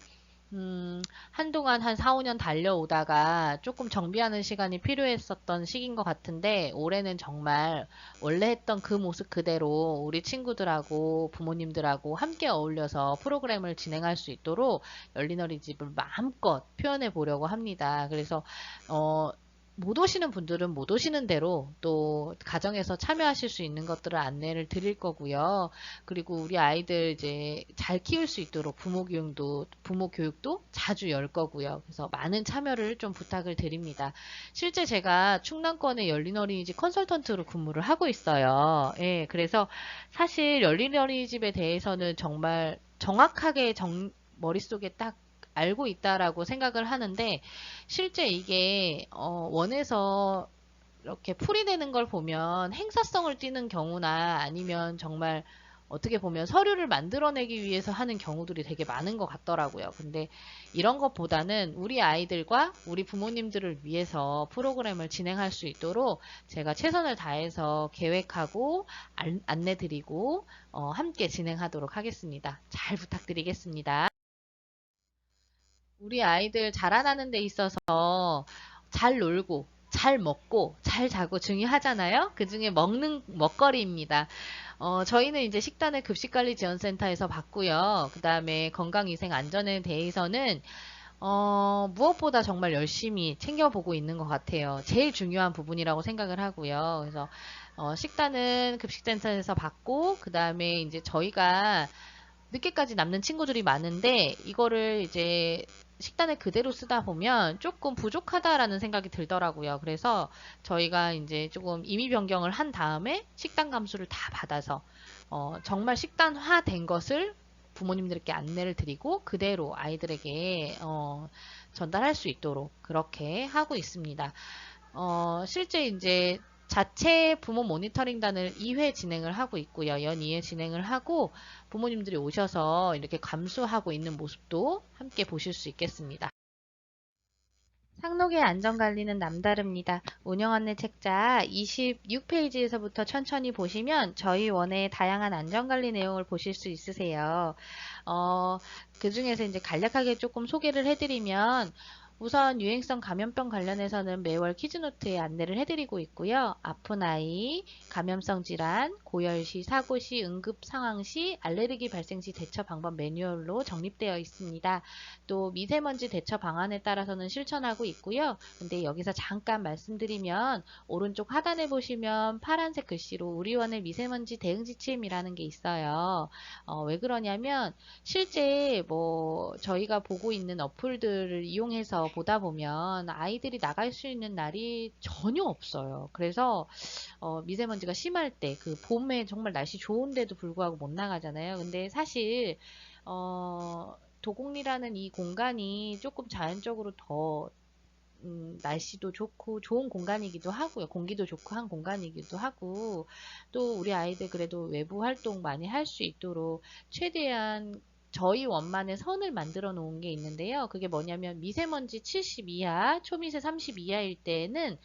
한동안 한 4, 5년 달려오다가 조금 정비하는 시간이 필요했었던 시기인 것 같은데 올해는 정말 원래 했던 그 모습 그대로 우리 친구들하고 부모님들하고 함께 어울려서 프로그램을 진행할 수 있도록 열린 어린이집을 마음껏 표현해 보려고 합니다. 그래서 못 오시는 분들은 못 오시는 대로 또 가정에서 참여하실 수 있는 것들을 안내를 드릴 거고요. 그리고 우리 아이들 이제 잘 키울 수 있도록 부모 교육도 자주 열 거고요. 그래서 많은 참여를 좀 부탁을 드립니다. 실제 제가 충남권의 열린 어린이집 컨설턴트로 근무를 하고 있어요. 예, 그래서 사실 열린 어린이집에 대해서는 정말 정확하게 머릿속에 딱 알고 있다라고 생각을 하는데 실제 이게 원에서 이렇게 풀이되는 걸 보면 행사성을 띠는 경우나 아니면 정말 어떻게 보면 서류를 만들어내기 위해서 하는 경우들이 되게 많은 것 같더라고요. 근데 이런 것보다는 우리 아이들과 우리 부모님들을 위해서 프로그램을 진행할 수 있도록 제가 최선을 다해서 계획하고 안내드리고 함께 진행하도록 하겠습니다. 잘 부탁드리겠습니다. 우리 아이들 자라나는 데 있어서 잘 놀고, 잘 먹고, 잘 자고 중요하잖아요? 그 중에 먹거리입니다. 저희는 이제 식단을 급식관리지원센터에서 받고요. 그 다음에 건강위생안전에 대해서는, 무엇보다 정말 열심히 챙겨보고 있는 것 같아요. 제일 중요한 부분이라고 생각을 하고요. 그래서, 식단은 급식센터에서 받고, 그 다음에 이제 저희가 늦게까지 남는 친구들이 많은데 이거를 이제 식단을 그대로 쓰다 보면 조금 부족하다라는 생각이 들더라고요. 그래서 저희가 이제 조금 임의 변경을 한 다음에 식단 감수를 다 받아서 정말 식단화 된 것을 부모님들께 안내를 드리고 그대로 아이들에게 전달할 수 있도록 그렇게 하고 있습니다. 실제 이제 자체 부모 모니터링단을 2회 진행을 하고 있고요. 연 2회 진행을 하고 부모님들이 오셔서 이렇게 감수하고 있는 모습도 함께 보실 수 있겠습니다. 상록의 안전관리는 남다릅니다. 운영안내 책자 26페이지에서부터 천천히 보시면 저희 원의 다양한 안전관리 내용을 보실 수 있으세요. 그 중에서 이제 간략하게 조금 소개를 해드리면 우선 유행성 감염병 관련해서는 매월 퀴즈노트에 안내를 해드리고 있고요. 아픈 아이, 감염성 질환, 고열 시, 사고 시, 응급 상황 시, 알레르기 발생 시 대처 방법 매뉴얼로 정립되어 있습니다. 또 미세먼지 대처 방안에 따라서는 실천하고 있고요. 근데 여기서 잠깐 말씀드리면 오른쪽 하단에 보시면 파란색 글씨로 우리원의 미세먼지 대응 지침이라는 게 있어요. 왜 그러냐면 실제 뭐 저희가 보고 있는 어플들을 이용해서 보다 보면 아이들이 나갈 수 있는 날이 전혀 없어요. 그래서 미세먼지가 심할 때 그 봄에 정말 날씨 좋은데도 불구하고 못 나가잖아요. 근데 사실 도곡리라는 이 공간이 조금 자연적으로 더 날씨도 좋고 좋은 공간이기도 하고요. 공기도 좋고 한 공간이기도 하고 또 우리 아이들 그래도 외부 활동 많이 할 수 있도록 최대한 저희 원만의 선을 만들어 놓은 게 있는데요. 그게 뭐냐면 미세먼지 70 이하, 초미세 30 이하일 때에는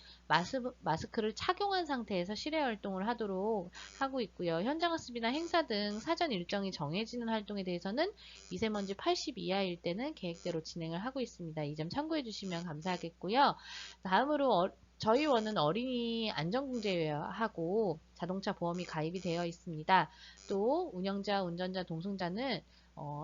마스크를 착용한 상태에서 실외 활동을 하도록 하고 있고요. 현장학습이나 행사 등 사전 일정이 정해지는 활동에 대해서는 미세먼지 80 이하일 때는 계획대로 진행을 하고 있습니다. 이 점 참고해 주시면 감사하겠고요. 다음으로 저희 원은 어린이 안전공제하고 자동차 보험이 가입이 되어 있습니다. 또 운영자, 운전자, 동승자는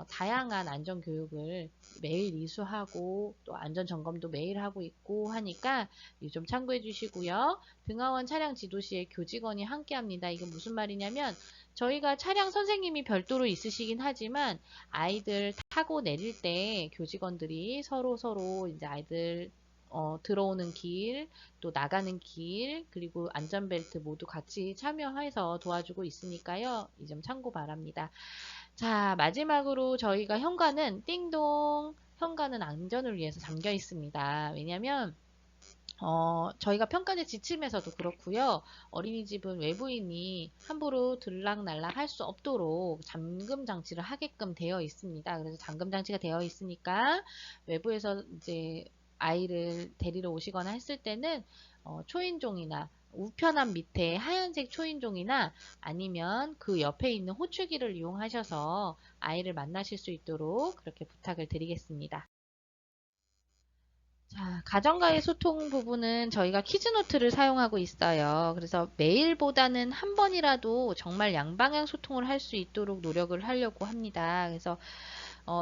다양한 안전교육을 매일 이수하고 또 안전점검도 매일 하고 있고 하니까 좀 참고해 주시고요. 등하원 차량 지도 시에 교직원이 함께 합니다. 이게 무슨 말이냐면 저희가 차량 선생님이 별도로 있으시긴 하지만 아이들 타고 내릴 때 교직원들이 서로 이제 아이들 들어오는 길, 또 나가는 길, 그리고 안전벨트 모두 같이 참여해서 도와주고 있으니까요. 이 점 참고 바랍니다. 자, 마지막으로 저희가 현관은 띵동, 현관은 안전을 위해서 잠겨 있습니다. 왜냐면 저희가 평가제 지침에서도 그렇고요. 어린이집은 외부인이 함부로 들락날락 할 수 없도록 잠금 장치를 하게끔 되어 있습니다. 그래서 잠금 장치가 되어 있으니까 외부에서 이제 아이를 데리러 오시거나 했을 때는 초인종이나 우편함 밑에 하얀색 초인종이나 아니면 그 옆에 있는 호출기를 이용하셔서 아이를 만나실 수 있도록 그렇게 부탁을 드리겠습니다. 자, 가정과의 소통 부분은 저희가 퀴즈노트를 사용하고 있어요. 그래서 매일보다는 한 번이라도 정말 양방향 소통을 할 수 있도록 노력을 하려고 합니다. 그래서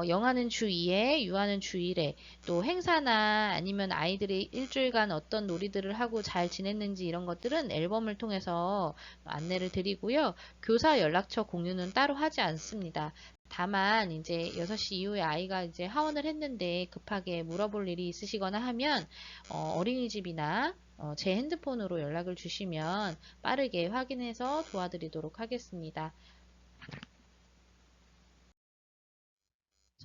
영하는 주 2회, 유아는 주 1회, 또 행사나 아니면 아이들이 일주일간 어떤 놀이들을 하고 잘 지냈는지 이런 것들은 앨범을 통해서 안내를 드리고요. 교사 연락처 공유는 따로 하지 않습니다. 다만 이제 6시 이후에 아이가 이제 하원을 했는데 급하게 물어볼 일이 있으시거나 하면 어린이집이나 제 핸드폰으로 연락을 주시면 빠르게 확인해서 도와드리도록 하겠습니다.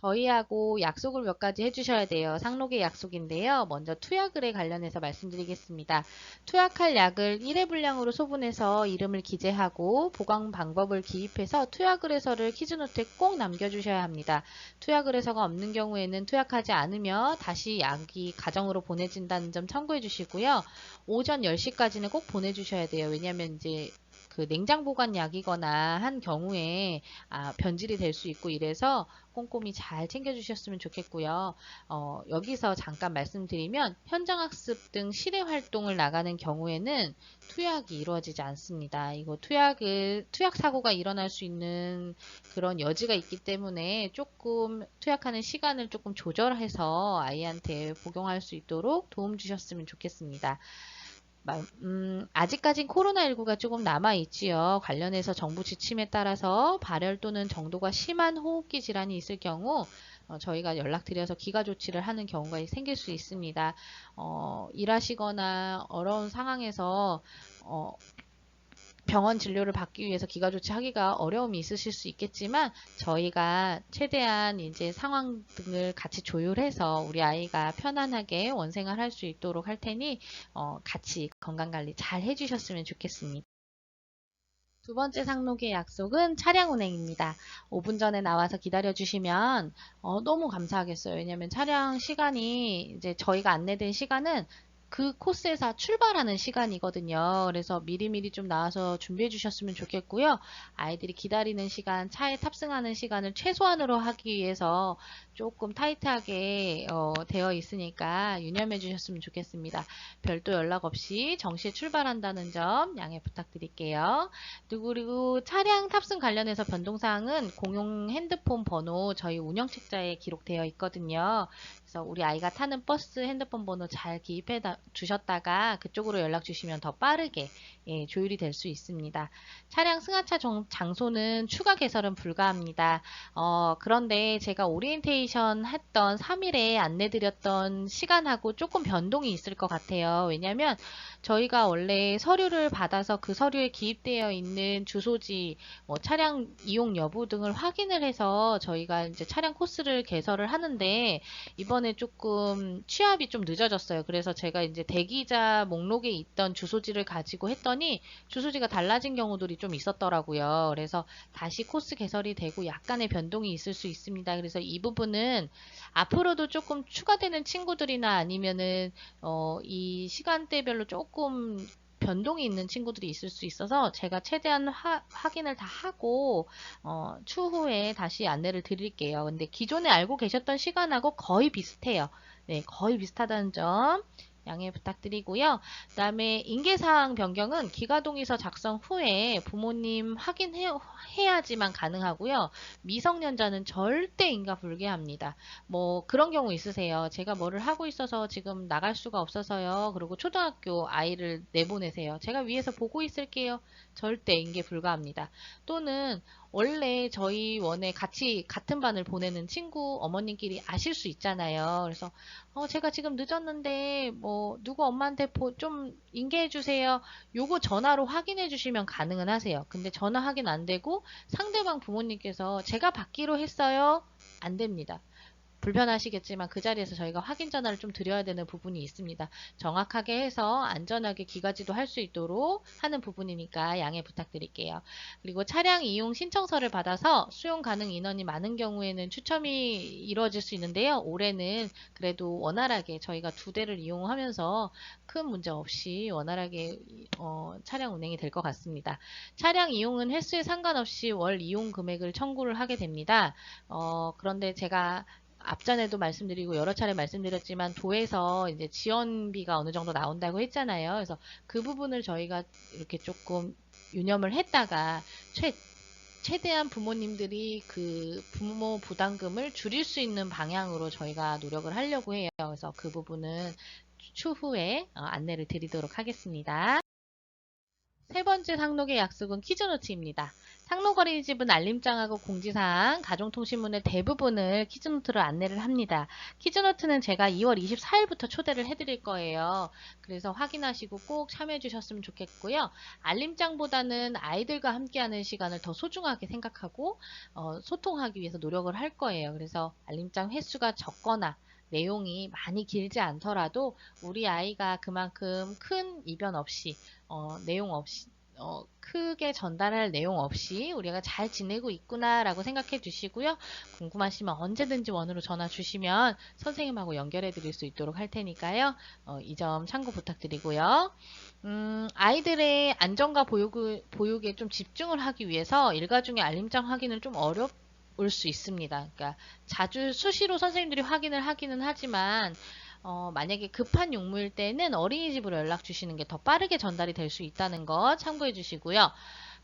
저희하고 약속을 몇 가지 해주셔야 돼요. 상록의 약속인데요. 먼저 투약을에 관련해서 말씀드리겠습니다. 투약할 약을 1회 분량으로 소분해서 이름을 기재하고 보관 방법을 기입해서 투약을해서를 퀴즈노트에 꼭 남겨주셔야 합니다. 투약을해서가 없는 경우에는 투약하지 않으며 다시 약이 가정으로 보내진다는 점 참고해 주시고요. 오전 10시까지는 꼭 보내주셔야 돼요. 왜냐하면 이제 그 냉장 보관 약이거나 한 경우에 변질이 될 수 있고 이래서 꼼꼼히 잘 챙겨주셨으면 좋겠고요. 여기서 잠깐 말씀드리면 현장학습 등 실외 활동을 나가는 경우에는 투약이 이루어지지 않습니다. 이거 투약 사고가 일어날 수 있는 그런 여지가 있기 때문에 조금 투약하는 시간을 조금 조절해서 아이한테 복용할 수 있도록 도움 주셨으면 좋겠습니다. 아직까진 코로나19가 조금 남아있지요. 관련해서 정부 지침에 따라서 발열 또는 정도가 심한 호흡기 질환이 있을 경우 저희가 연락드려서 기가 조치를 하는 경우가 생길 수 있습니다. 일하시거나 어려운 상황에서 병원 진료를 받기 위해서 기가 조치하기가 어려움이 있으실 수 있겠지만 저희가 최대한 이제 상황 등을 같이 조율해서 우리 아이가 편안하게 원생활 할 수 있도록 할 테니 같이 건강관리 잘 해주셨으면 좋겠습니다. 두 번째 상록의 약속은 차량 운행입니다. 5분 전에 나와서 기다려주시면 너무 감사하겠어요. 왜냐면 차량 시간이 이제 저희가 안내된 시간은 그 코스에서 출발하는 시간이거든요. 그래서 미리미리 좀 나와서 준비해 주셨으면 좋겠고요. 아이들이 기다리는 시간, 차에 탑승하는 시간을 최소한으로 하기 위해서 조금 타이트하게 되어 있으니까 유념해 주셨으면 좋겠습니다. 별도 연락 없이 정시에 출발한다는 점 양해 부탁드릴게요. 그리고 차량 탑승 관련해서 변동사항은 공용 핸드폰 번호 저희 운영책자에 기록되어 있거든요. 그래서 우리 아이가 타는 버스 핸드폰 번호 잘 기입해 주셨다가 그쪽으로 연락 주시면 더 빠르게 조율이 될 수 있습니다. 차량 승하차 장소는 추가 개설은 불가합니다. 그런데 제가 오리엔테이션 했던 3일에 안내드렸던 시간하고 조금 변동이 있을 것 같아요. 왜냐하면 저희가 원래 서류를 받아서 그 서류에 기입되어 있는 주소지, 차량 이용 여부 등을 확인을 해서 저희가 이제 차량 코스를 개설을 하는데 이번에 조금 취합이 좀 늦어졌어요. 그래서 제가 이제 대기자 목록에 있던 주소지를 가지고 했더니 주소지가 달라진 경우들이 좀 있었더라고요. 그래서 다시 코스 개설이 되고 약간의 변동이 있을 수 있습니다. 그래서 이 부분은 앞으로도 조금 추가되는 친구들이나 아니면은 이 시간대별로 조금 변동이 있는 친구들이 있을 수 있어서 제가 최대한 확인을 다 하고 추후에 다시 안내를 드릴게요. 근데 기존에 알고 계셨던 시간하고 거의 비슷해요. 네, 거의 비슷하다는 점 양해 부탁드리고요. 그 다음에 인계사항 변경은 기가동의서 작성 후에 부모님 확인해야지만 가능하고요. 미성년자는 절대 인가 불개합니다. 뭐 그런 경우 있으세요. 제가 뭐를 하고 있어서 지금 나갈 수가 없어서요. 그리고 초등학교 아이를 내보내세요. 제가 위에서 보고 있을게요. 절대 인계 불가합니다. 또는 원래 저희 원에 같은 반을 보내는 친구 어머님끼리 아실 수 있잖아요. 그래서 제가 지금 늦었는데 뭐 누구 엄마한테 좀 인계해 주세요. 요거 전화로 확인해 주시면 가능은 하세요. 근데 전화 확인 안 되고 상대방 부모님께서 제가 받기로 했어요. 안 됩니다. 불편하시겠지만 그 자리에서 저희가 확인 전화를 좀 드려야 되는 부분이 있습니다. 정확하게 해서 안전하게 귀가지도 할 수 있도록 하는 부분이니까 양해 부탁드릴게요. 그리고 차량 이용 신청서를 받아서 수용 가능 인원이 많은 경우에는 추첨이 이루어질 수 있는데요. 올해는 그래도 원활하게 저희가 2대를 이용하면서 큰 문제 없이 원활하게 차량 운행이 될 것 같습니다. 차량 이용은 횟수에 상관없이 월 이용 금액을 청구를 하게 됩니다. 그런데 제가 앞전에도 말씀드리고 여러 차례 말씀드렸지만 도에서 이제 지원비가 어느 정도 나온다고 했잖아요. 그래서 그 부분을 저희가 이렇게 조금 유념을 했다가 최대한 부모님들이 그 부모 부담금을 줄일 수 있는 방향으로 저희가 노력을 하려고 해요. 그래서 그 부분은 추후에 안내를 드리도록 하겠습니다. 세 번째 상록의 약속은 키즈노트입니다. 상록 어린이집은 알림장하고 공지사항, 가정통신문의 대부분을 키즈노트로 안내를 합니다. 키즈노트는 제가 2월 24일부터 초대를 해드릴 거예요. 그래서 확인하시고 꼭 참여해 주셨으면 좋겠고요. 알림장보다는 아이들과 함께하는 시간을 더 소중하게 생각하고 소통하기 위해서 노력을 할 거예요. 그래서 알림장 횟수가 적거나 내용이 많이 길지 않더라도 우리 아이가 그만큼 큰 이변 없이 내용 없이 크게 전달할 내용 없이 우리가 잘 지내고 있구나 라고 생각해 주시고요. 궁금하시면 언제든지 원으로 전화 주시면 선생님하고 연결해 드릴 수 있도록 할 테니까요. 이 점 참고 부탁드리고요. 아이들의 안전과 보육에 좀 집중을 하기 위해서 일과 중에 알림장 확인을 좀 어려울 수 있습니다. 그러니까 자주 수시로 선생님들이 확인을 하기는 하지만 만약에 급한 용무일 때는 어린이집으로 연락 주시는 게 더 빠르게 전달이 될 수 있다는 거 참고해 주시고요.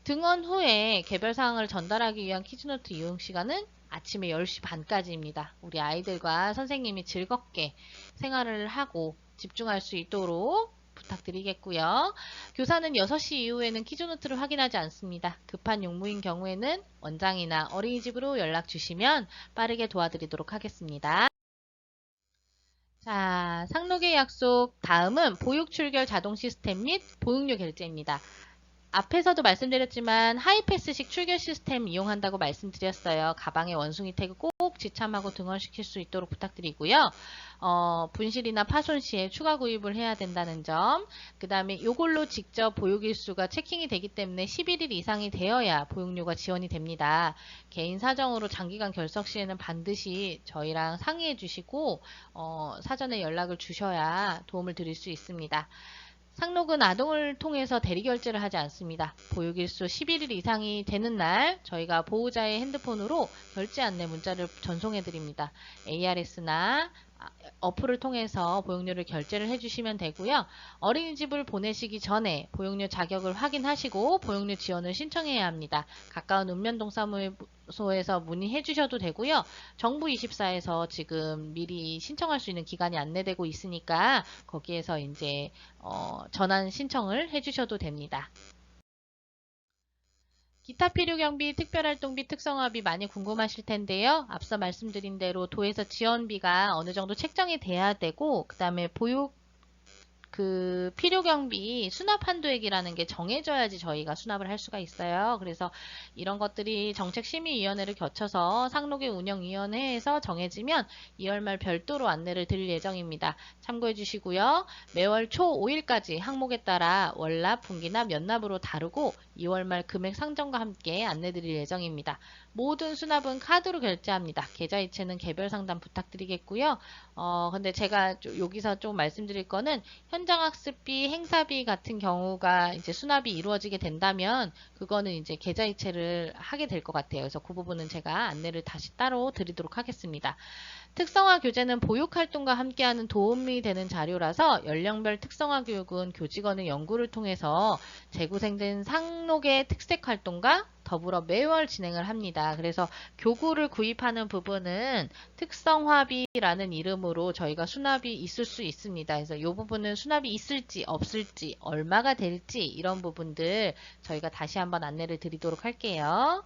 등원 후에 개별 사항을 전달하기 위한 키즈노트 이용 시간은 아침에 10시 반까지입니다. 우리 아이들과 선생님이 즐겁게 생활을 하고 집중할 수 있도록 부탁드리겠고요. 교사는 6시 이후에는 키즈노트를 확인하지 않습니다. 급한 용무인 경우에는 원장이나 어린이집으로 연락 주시면 빠르게 도와드리도록 하겠습니다. 자, 상록의 약속 다음은 보육 출결 자동 시스템 및 보육료 결제입니다. 앞에서도 말씀드렸지만 하이패스식 출결 시스템 이용한다고 말씀드렸어요. 가방에 원숭이 태그 꼭 지참하고 등원시킬 수 있도록 부탁드리고요. 분실이나 파손 시에 추가 구입을 해야 된다는 점. 그 다음에 이걸로 직접 보육일수가 체킹이 되기 때문에 11일 이상이 되어야 보육료가 지원이 됩니다. 개인 사정으로 장기간 결석 시에는 반드시 저희랑 상의해 주시고 사전에 연락을 주셔야 도움을 드릴 수 있습니다. 상록은 아동을 통해서 대리결제를 하지 않습니다. 보육일수 11일 이상이 되는 날 저희가 보호자의 핸드폰으로 결제 안내 문자를 전송해 드립니다. ARS나 어플을 통해서 보육료를 결제를 해주시면 되고요. 어린이집을 보내시기 전에 보육료 자격을 확인하시고 보육료 지원을 신청해야 합니다. 가까운 읍면동사무소에서 문의해 주셔도 되고요. 정부24에서 지금 미리 신청할 수 있는 기간이 안내되고 있으니까 거기에서 이제 전환 신청을 해 주셔도 됩니다. 기타 필요경비, 특별활동비, 특성화비 많이 궁금하실 텐데요. 앞서 말씀드린 대로 도에서 지원비가 어느 정도 책정이 돼야 되고 그 다음에 보육 필요경비 수납 한도액이라는 게 정해져야지 저희가 수납을 할 수가 있어요. 그래서 이런 것들이 정책심의위원회를 거쳐서 상록의 운영위원회에서 정해지면 2월 말 별도로 안내를 드릴 예정입니다. 참고해 주시고요. 매월 초 5일까지 항목에 따라 월납, 분기납, 연납으로 다루고 2월 말 금액 상정과 함께 안내 드릴 예정입니다. 모든 수납은 카드로 결제합니다. 계좌이체는 개별 상담 부탁드리겠고요. 근데 제가 여기서 좀 말씀드릴 거는 현장학습비, 행사비 같은 경우가 이제 수납이 이루어지게 된다면 그거는 이제 계좌이체를 하게 될 것 같아요. 그래서 그 부분은 제가 안내를 다시 따로 드리도록 하겠습니다. 특성화 교재는 보육활동과 함께하는 도움이 되는 자료라서 연령별 특성화 교육은 교직원의 연구를 통해서 재구생된 상록의 특색활동과 더불어 매월 진행을 합니다. 그래서 교구를 구입하는 부분은 특성화비라는 이름으로 저희가 수납이 있을 수 있습니다. 그래서 이 부분은 수납이 있을지 없을지 얼마가 될지 이런 부분들 저희가 다시 한번 안내를 드리도록 할게요.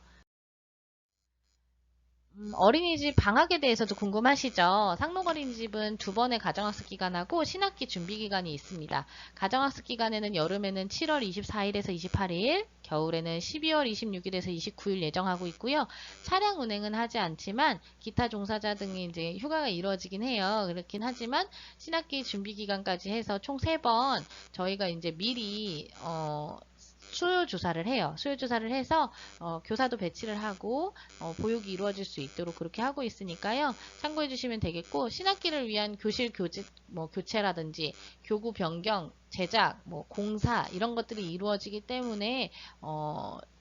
어린이집 방학에 대해서도 궁금하시죠? 상록 어린이집은 두 번의 가정학습 기간하고 신학기 준비 기간이 있습니다. 가정학습 기간에는 여름에는 7월 24일에서 28일, 겨울에는 12월 26일에서 29일 예정하고 있고요. 차량 운행은 하지 않지만 기타 종사자 등이 이제 휴가가 이루어지긴 해요. 그렇긴 하지만 신학기 준비 기간까지 해서 총 3번 저희가 이제 미리 수요 조사를 해요. 수요 조사를 해서 교사도 배치를 하고 보육이 이루어질 수 있도록 그렇게 하고 있으니까요. 참고해 주시면 되겠고 신학기를 위한 교실 교체라든지 교구 변경, 제작, 공사 이런 것들이 이루어지기 때문에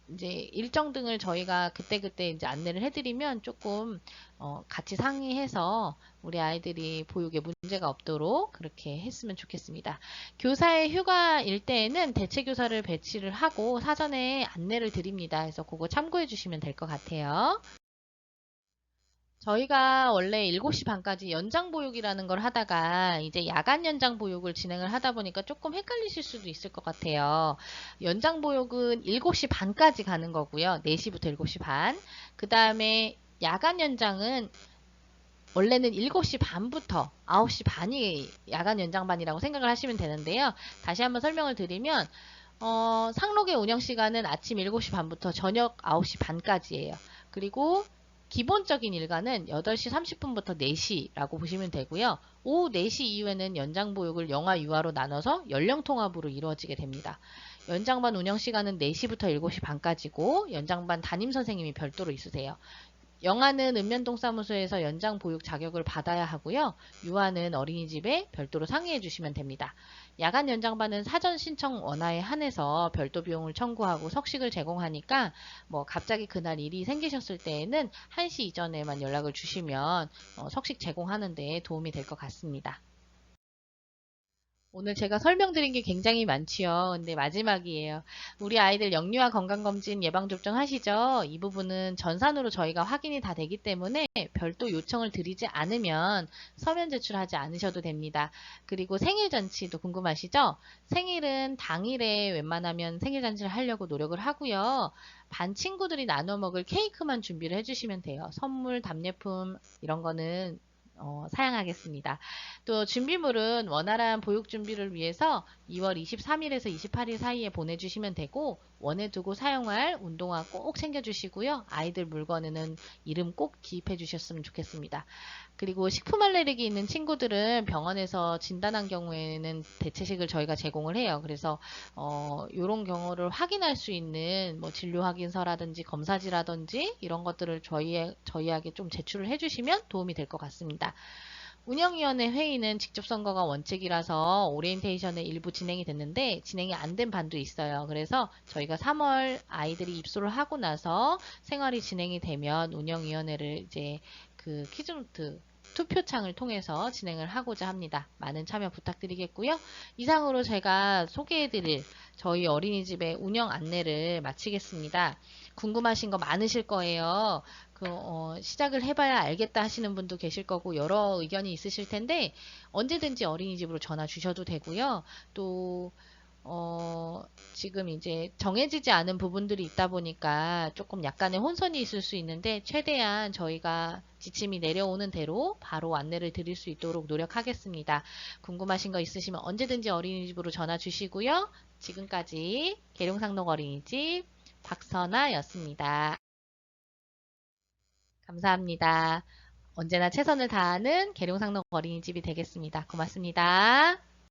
이제 일정 등을 저희가 그때그때 이제 안내를 해드리면 조금 같이 상의해서 우리 아이들이 보육에 문제가 없도록 그렇게 했으면 좋겠습니다. 교사의 휴가일 때에는 대체교사를 배치를 하고 사전에 안내를 드립니다. 그래서 그거 참고해 주시면 될 것 같아요. 저희가 원래 7시 반까지 연장 보육이라는 걸 하다가 이제 야간 연장 보육을 진행을 하다 보니까 조금 헷갈리실 수도 있을 것 같아요. 연장 보육은 7시 반까지 가는 거고요. 4시부터 7시 반. 그 다음에 야간 연장은 원래는 7시 반부터 9시 반이 야간 연장반이라고 생각을 하시면 되는데요. 다시 한번 설명을 드리면 상록의 운영 시간은 아침 7시 반부터 저녁 9시 반까지예요. 그리고 기본적인 일과는 8시 30분부터 4시라고 보시면 되고요. 오후 4시 이후에는 연장보육을 영아, 유아로 나눠서 연령통합으로 이루어지게 됩니다. 연장반 운영시간은 4시부터 7시 반까지고 연장반 담임선생님이 별도로 있으세요. 영아는 읍면동 사무소에서 연장 보육 자격을 받아야 하고요. 유아는 어린이집에 별도로 상의해 주시면 됩니다. 야간 연장반은 사전 신청 원화에 한해서 별도 비용을 청구하고 석식을 제공하니까 갑자기 그날 일이 생기셨을 때에는 1시 이전에만 연락을 주시면 석식 제공하는 데 도움이 될 것 같습니다. 오늘 제가 설명드린 게 굉장히 많지요. 근데 마지막이에요. 우리 아이들 영유아 건강검진 예방접종 하시죠? 이 부분은 전산으로 저희가 확인이 다 되기 때문에 별도 요청을 드리지 않으면 서면 제출하지 않으셔도 됩니다. 그리고 생일잔치도 궁금하시죠? 생일은 당일에 웬만하면 생일잔치를 하려고 노력을 하고요. 반 친구들이 나눠 먹을 케이크만 준비를 해주시면 돼요. 선물, 답례품 이런 거는 사양하겠습니다. 또 준비물은 원활한 보육 준비를 위해서 2월 23일에서 28일 사이에 보내주시면 되고 원해 두고 사용할 운동화 꼭 챙겨주시고요. 아이들 물건에는 이름 꼭 기입해 주셨으면 좋겠습니다. 그리고 식품 알레르기 있는 친구들은 병원에서 진단한 경우에는 대체식을 저희가 제공을 해요. 그래서 이런 경우를 확인할 수 있는 뭐 진료 확인서라든지 검사지라든지 이런 것들을 저희에게 좀 제출을 해주시면 도움이 될 것 같습니다. 운영위원회 회의는 직접 선거가 원칙이라서 오리엔테이션에 일부 진행이 됐는데 진행이 안 된 반도 있어요. 그래서 저희가 3월 아이들이 입소를 하고 나서 생활이 진행이 되면 운영위원회를 이제 그 퀴즈노트 투표창을 통해서 진행을 하고자 합니다. 많은 참여 부탁드리겠고요. 이상으로 제가 소개해드릴 저희 어린이집의 운영 안내를 마치겠습니다. 궁금하신 거 많으실 거예요. 시작을 해봐야 알겠다 하시는 분도 계실 거고 여러 의견이 있으실 텐데 언제든지 어린이집으로 전화 주셔도 되고요. 또 지금 이제 정해지지 않은 부분들이 있다 보니까 조금 약간의 혼선이 있을 수 있는데 최대한 저희가 지침이 내려오는 대로 바로 안내를 드릴 수 있도록 노력하겠습니다. 궁금하신 거 있으시면 언제든지 어린이집으로 전화 주시고요. 지금까지 계룡상록 어린이집 박선아였습니다. 감사합니다. 언제나 최선을 다하는 계룡상록 어린이집이 되겠습니다. 고맙습니다.